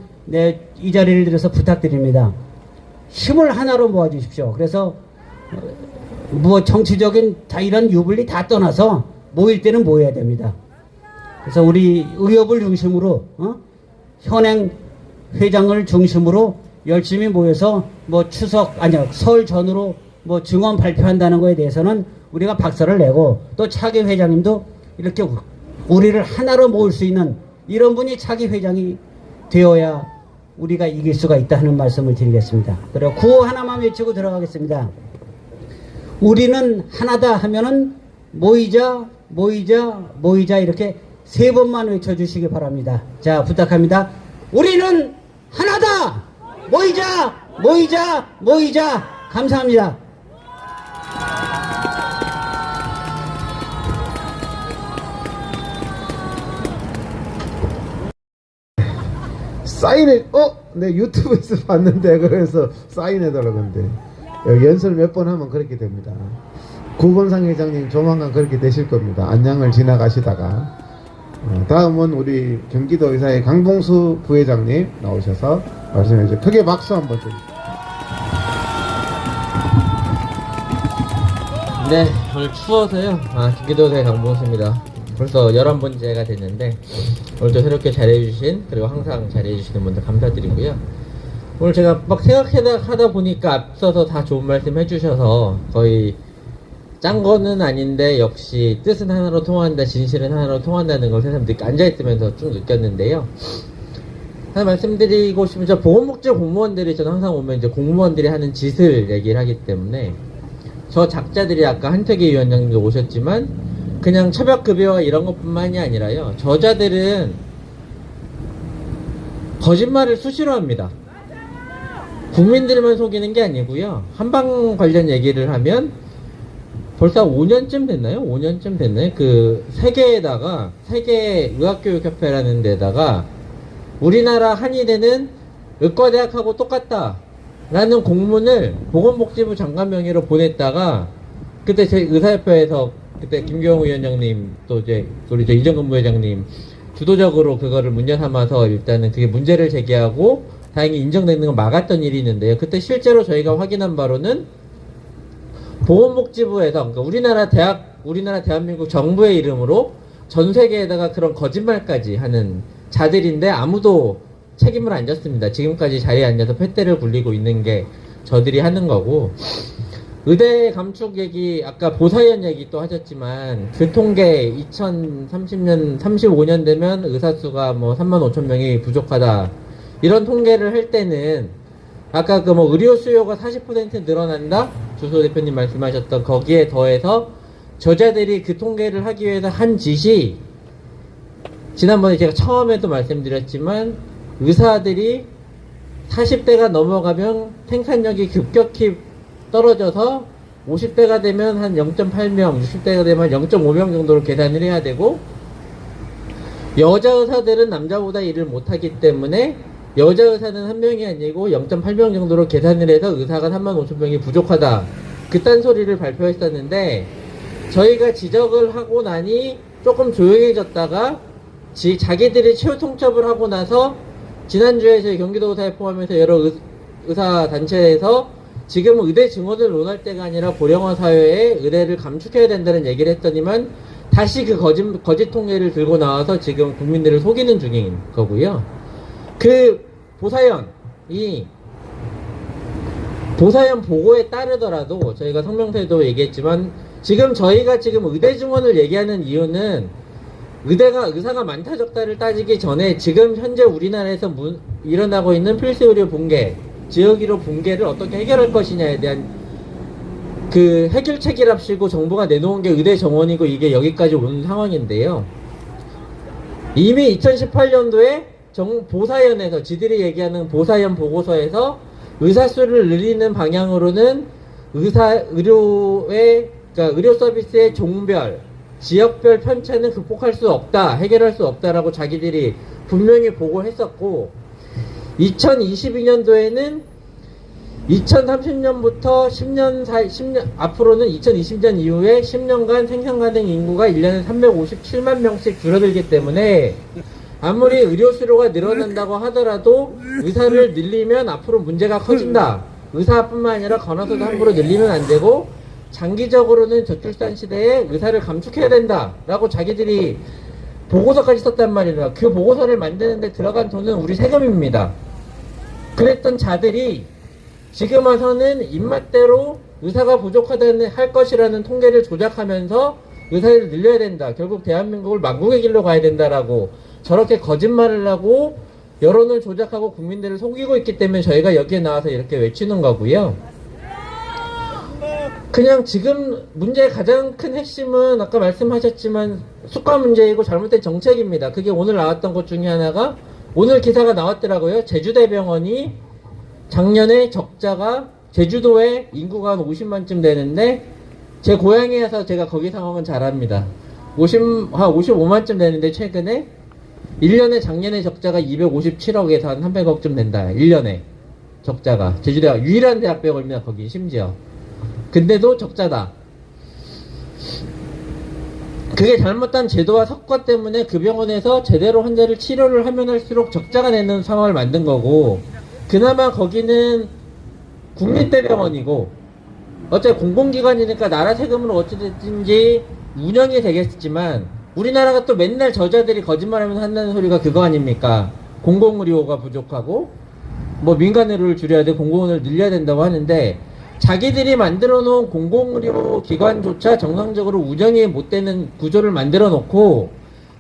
이 자리를 들어서 부탁드립니다. 힘을 하나로 모아주십시오. 그래서, 뭐 정치적인 다 이런 유불리 다 떠나서 모일 때는 모여야 됩니다. 그래서 우리 의협을 중심으로 현행 회장을 중심으로 열심히 모여서 뭐 설 전후로 뭐 증언 발표한다는 거에 대해서는 우리가 박수를 내고, 또 차기 회장님도 이렇게 우리를 하나로 모을 수 있는 이런 분이 차기 회장이 되어야 우리가 이길 수가 있다 하는 말씀을 드리겠습니다. 그리고 구호 하나만 외치고 들어가겠습니다. 우리는 하나다 하면은 모이자 이렇게 3번만 외쳐주시기 바랍니다. 자, 부탁합니다. 우리는 하나다! 모이자! 감사합니다. 사인해, 내 유튜브에서 봤는데, 그래서 사인해달라고 했는데, 연설 몇 번 하면 그렇게 됩니다. 구본상 회장님 조만간 그렇게 되실 겁니다. 안양을 지나가시다가. 다음은 우리 경기도의사의 강봉수 부회장님 나오셔서 말씀해 주세요. 크게 박수 한번 주세요. 네, 오늘 추워서요. 경기도의사의 강봉수입니다. 벌써 11번째가 됐는데, 오늘도 새롭게 잘해주신, 그리고 항상 잘해주시는 분들 감사드리고요. 오늘 제가 막 생각하다 보니까 앞서서 다 좋은 말씀 해주셔서 거의 짠 거는 아닌데 역시 뜻은 하나로 통한다, 진실은 하나로 통한다는 걸 새삼 앉아있으면서 쭉 느꼈는데요. 하나 말씀드리고 싶은, 저 보건복지 공무원들이, 저는 항상 오면 이제 공무원들이 하는 짓을 얘기를 하기 때문에, 저 작자들이 아까 한태기 위원장님도 오셨지만 그냥 처벽급여와 이런 것뿐만이 아니라요, 저자들은 거짓말을 수시로 합니다. 국민들만 속이는 게 아니고요, 한방 관련 얘기를 하면 벌써 5년쯤 됐나요? 5년쯤 됐나요? 그 세계에다가, 세계의학교육협회라는 데다가 우리나라 한의대는 의과대학하고 똑같다 라는 공문을 보건복지부 장관 명의로 보냈다가, 그때 제 의사협회에서 그때 김경호 위원장님, 또 이제 우리 이정근 부회장님 주도적으로 그거를 문제 삼아서 일단은 그게 문제를 제기하고 다행히 인정되는 건 막았던 일이 있는데요. 그때 실제로 저희가 확인한 바로는 보건복지부에서, 그러니까 우리나라 대한민국 정부의 이름으로 전 세계에다가 그런 거짓말까지 하는 자들인데 아무도 책임을 안 졌습니다. 지금까지 자리에 앉아서 팻대를 굴리고 있는 게 저들이 하는 거고, 의대 감축 얘기, 아까 보사연 얘기 또 하셨지만, 그 통계 2030년, 35년 되면 의사 수가 뭐 35,000명이 부족하다, 이런 통계를 할 때는 아까 그 뭐 의료 수요가 40% 늘어난다? 주소 대표님 말씀하셨던 거기에 더해서 저자들이 그 통계를 하기 위해서 한 짓이, 지난번에 제가 처음에도 말씀드렸지만 의사들이 40대가 넘어가면 생산력이 급격히 떨어져서 50대가 되면 한 0.8명, 60대가 되면 0.5명 정도로 계산을 해야 되고, 여자 의사들은 남자보다 일을 못하기 때문에 여자 의사는 한 명이 아니고 0.8명 정도로 계산을 해서 의사가 35,000명이 부족하다, 그딴 소리를 발표했었는데, 저희가 지적을 하고 나니 조금 조용해졌다가 자기들이 최후 통첩을 하고 나서 지난주에 저희 경기도의사에 포함해서 여러 의사 단체에서 지금은 의대 증원을 논할 때가 아니라 고령화 사회에 의대를 감축해야 된다는 얘기를 했더니만 다시 그 거짓 통계를 들고 나와서 지금 국민들을 속이는 중인 거고요. 그 보사연 보고에 따르더라도 저희가 성명서에도 얘기했지만, 지금 저희가 지금 의대 증원을 얘기하는 이유는 의사가 많다 적다를 따지기 전에 지금 현재 우리나라에서 일어나고 있는 필수 의료 붕괴, 지역의료 붕괴를 어떻게 해결할 것이냐에 대한 그 해결책이랍시고 정부가 내놓은 게 의대 정원이고, 이게 여기까지 온 상황인데요. 이미 2018년도에 보사연에서, 지들이 얘기하는 보사연 보고서에서 의사수를 늘리는 방향으로는 그러니까 의료 서비스의 종별, 지역별 편차는 극복할 수 없다, 해결할 수 없다라고 자기들이 분명히 보고했었고, 2022년도에는 2030년부터 10년 앞으로는 2020년 이후에 10년간 생산 가능 인구가 1년에 357만 명씩 줄어들기 때문에 아무리 의료 수요가 늘어난다고 하더라도 의사를 늘리면 앞으로 문제가 커진다. 의사뿐만 아니라 간호사도 함부로 늘리면 안 되고 장기적으로는 저출산 시대에 의사를 감축해야 된다 라고 자기들이 보고서까지 썼단 말이에요. 그 보고서를 만드는데 들어간 돈은 우리 세금입니다. 그랬던 자들이 지금 와서는 입맛대로 의사가 부족하다는 할 것이라는 통계를 조작하면서 의사를 늘려야 된다. 결국 대한민국을 망국의 길로 가야 된다라고 저렇게 거짓말을 하고 여론을 조작하고 국민들을 속이고 있기 때문에 저희가 여기에 나와서 이렇게 외치는 거고요. 그냥 지금 문제의 가장 큰 핵심은 아까 말씀하셨지만 수가 문제이고 잘못된 정책입니다. 그게 오늘 나왔던 것 중에 하나가 오늘 기사가 나왔더라고요. 제주대병원이 작년에 적자가 제주도에 인구가 한 50만쯤 되는데 제 고향이어서 제가 거기 상황은 잘 압니다. 한 55만쯤 되는데 최근에 1년에 작년에 적자가 257억에서 한 300억쯤 된다. 1년에 적자가. 제주대가 유일한 대학병원입니다. 거기 심지어. 근데도 적자다. 그게 잘못된 제도와 성과 때문에 그 병원에서 제대로 환자를 치료를 하면 할수록 적자가 되는 상황을 만든 거고, 그나마 거기는 국립대병원이고 어차피 공공기관이니까 나라 세금으로 어찌됐든지 운영이 되겠지만 우리나라가 또 맨날 저자들이 거짓말하면서 한다는 소리가 그거 아닙니까? 공공의료가 부족하고 뭐 민간의료를 줄여야 돼, 공공의료를 늘려야 된다고 하는데 자기들이 만들어 놓은 공공의료 기관조차 정상적으로 운영이 못 되는 구조를 만들어 놓고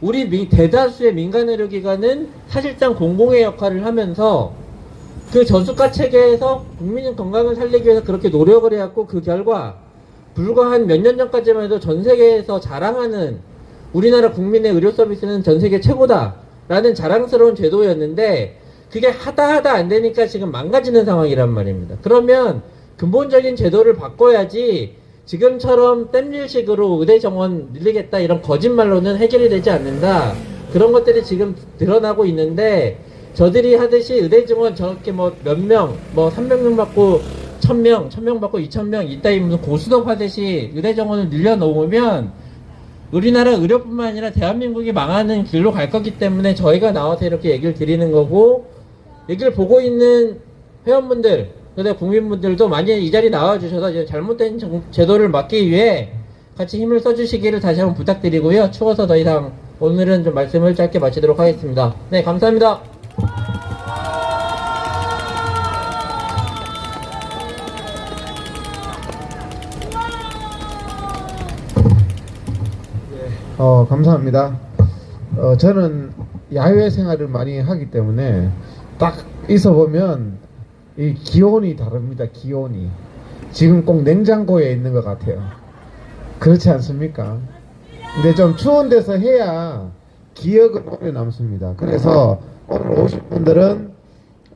우리 대다수의 민간의료기관은 사실상 공공의 역할을 하면서 그 저수가 체계에서 국민 건강을 살리기 위해서 그렇게 노력을 해왔고, 그 결과 불과 한 몇 년 전까지만 해도 전 세계에서 자랑하는 우리나라 국민의 의료 서비스는 전 세계 최고다라는 자랑스러운 제도였는데 그게 하다 안 되니까 지금 망가지는 상황이란 말입니다. 그러면 근본적인 제도를 바꿔야지 지금처럼 땜질식으로 의대 정원 늘리겠다 이런 거짓말로는 해결이 되지 않는다. 그런 것들이 지금 드러나고 있는데 저들이 하듯이 의대 정원 저렇게 뭐 몇 명, 뭐 300명 받고 1000명, 1000명 받고 2000명 이따위 무슨 고스톱 하듯이 의대 정원을 늘려놓으면 우리나라 의료뿐만 아니라 대한민국이 망하는 길로 갈 거기 때문에 저희가 나와서 이렇게 얘기를 드리는 거고, 얘기를 보고 있는 회원분들, 그다음에 국민분들도 많이 이 자리 나와주셔서 이제 잘못된 제도를 막기 위해 같이 힘을 써주시기를 다시 한번 부탁드리고요. 추워서 더 이상 오늘은 좀 말씀을 짧게 마치도록 하겠습니다. 네, 감사합니다. 감사합니다. 저는 야외 생활을 많이 하기 때문에 딱 있어 보면 이 기온이 다릅니다. 기온이 지금 꼭 냉장고에 있는 것 같아요. 그렇지 않습니까? 근데 좀 추운 데서 해야 기억은 오래 남습니다. 그래서 오늘 오신 분들은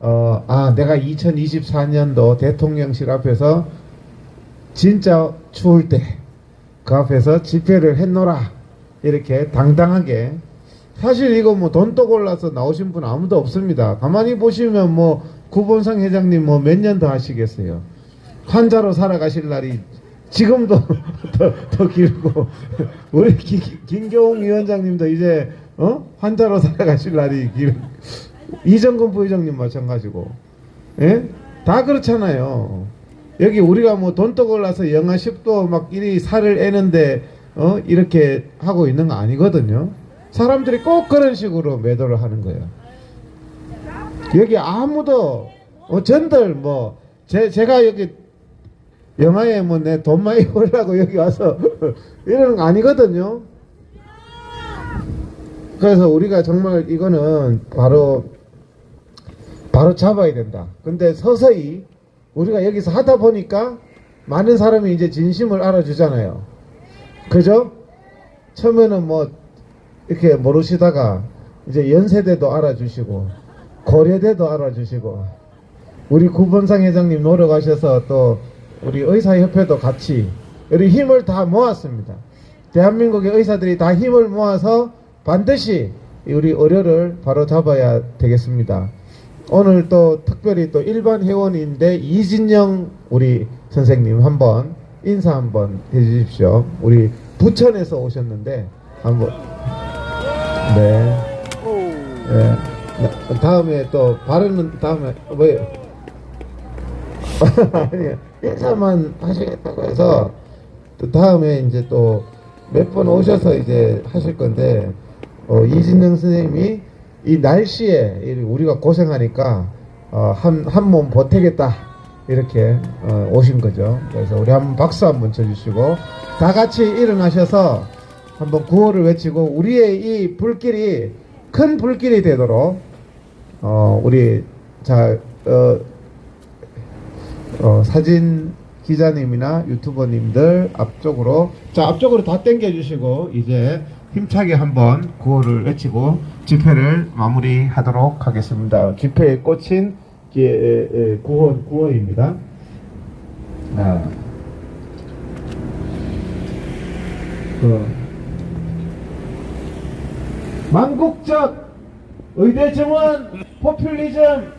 내가 2024년도 대통령실 앞에서 진짜 추울 때 그 앞에서 집회를 했노라, 이렇게 당당하게. 사실 이거 뭐 돈도 골라서 나오신 분 아무도 없습니다. 가만히 보시면 뭐 구본상 회장님 뭐 몇 년 더 하시겠어요. 환자로 살아가실 날이 지금도 더 길고 우리 김경웅 위원장님도 이제 환자로 살아가실 날이 길고 이정근 부회장님 마찬가지고, 예? 다 그렇잖아요. 여기 우리가 뭐 돈도 골라서 영하 10도 막 이리 살을 애는데 이렇게 하고 있는 거 아니거든요. 사람들이 꼭 그런 식으로 매도를 하는 거예요. 여기 아무도 전들 뭐 제가 여기 영화에 뭐 내 돈 많이 벌라고 여기 와서 이러는 거 아니거든요. 그래서 우리가 정말 이거는 바로 잡아야 된다. 근데 서서히 우리가 여기서 하다 보니까 많은 사람이 이제 진심을 알아주잖아요. 그죠? 처음에는 뭐 이렇게 모르시다가 이제 연세대도 알아주시고 고려대도 알아주시고 우리 구본상 회장님 노력하셔서 또 우리 의사협회도 같이 우리 힘을 다 모았습니다. 대한민국의 의사들이 다 힘을 모아서 반드시 우리 의료를 바로 잡아야 되겠습니다. 오늘 또 특별히 또 일반 회원인데 이진영 우리 선생님 한번 인사 한번 해주십시오. 우리 부천에서 오셨는데 한번 네. 네. 다음에 또 발언은 다음에 뭐예요? 아니 인사만 하시겠다고 해서 또 다음에 이제 또 몇 번 오셔서 이제 하실 건데 이진영 선생님이 이 날씨에 우리가 고생하니까 한 몸 보태겠다 이렇게 오신 거죠. 그래서 우리 한번 박수 한번 쳐주시고 다 같이 일어나셔서 한번 구호를 외치고 우리의 이 불길이 큰 불길이 되도록 우리 사진 기자님이나 유튜버님들 앞쪽으로 다 당겨주시고 이제 힘차게 한번 구호를 외치고 집회를 마무리하도록 하겠습니다. 집회에 꽂힌 구호입니다. 만국적 의대 정원 포퓰리즘,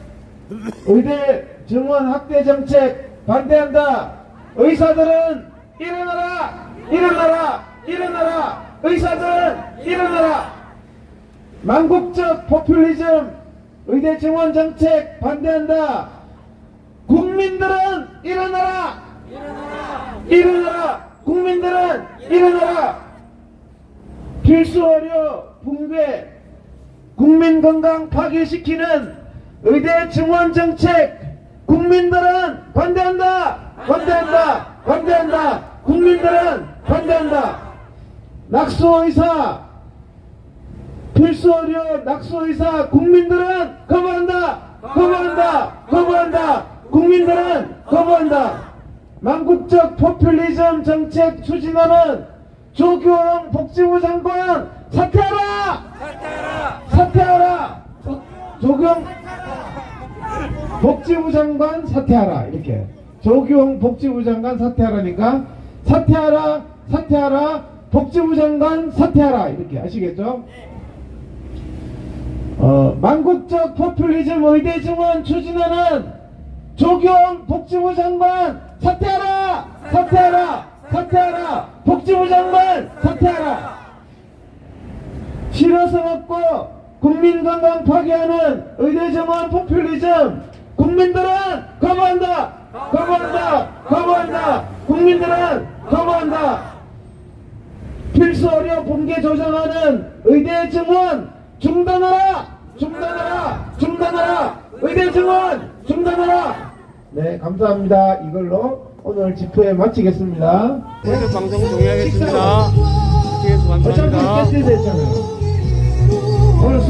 의대 정원 학대 정책 반대한다. 의사들은 일어나라! 일어나라! 일어나라! 의사들은 일어나라! 만국적 포퓰리즘, 의대 정원 정책 반대한다. 국민들은 일어나라! 일어나라! 일어나라! 국민들은 일어나라! 필수 의료 붕괴, 국민 건강 파괴시키는 의대 정원 정책 국민들은 반대한다! 반대한다! 반대한다! 국민들은 반대한다! 낙수의사, 필수의료 낙수의사 국민들은 거부한다! 거부한다! 거부한다! 국민들은 거부한다! 만국적 포퓰리즘 정책 추진하는 조규영 복지부 장관 사퇴하라! 사퇴하라! 사퇴하라! 조규영 복지부 장관 사퇴하라. 이렇게 조규영 복지부 장관 사퇴하라니까 사퇴하라, 사퇴하라, 복지부 장관 사퇴하라. 이렇게 아시겠죠? 만국적 포퓰리즘 의대 정원 추진하는 조규영 복지부 장관 사퇴하라! 사퇴하라! 사퇴하라! 복지부 장관 사퇴하라! 실효성 없고 국민 건강 파괴하는 의대 정원 포퓰리즘 국민들은 거부한다! 거부한다! 거부한다! 국민들은 거부한다! 필수 의료 붕괴 조장하는 의대 정원 중단하라! 중단하라! 중단하라! 의대 정원 중단하라! 네, 감사합니다. 이걸로 오늘 집회 마치겠습니다. 오늘 방송 종료하겠습니다. 시청해주셔서 감사합니다. 어차피 됐잖아요. 오늘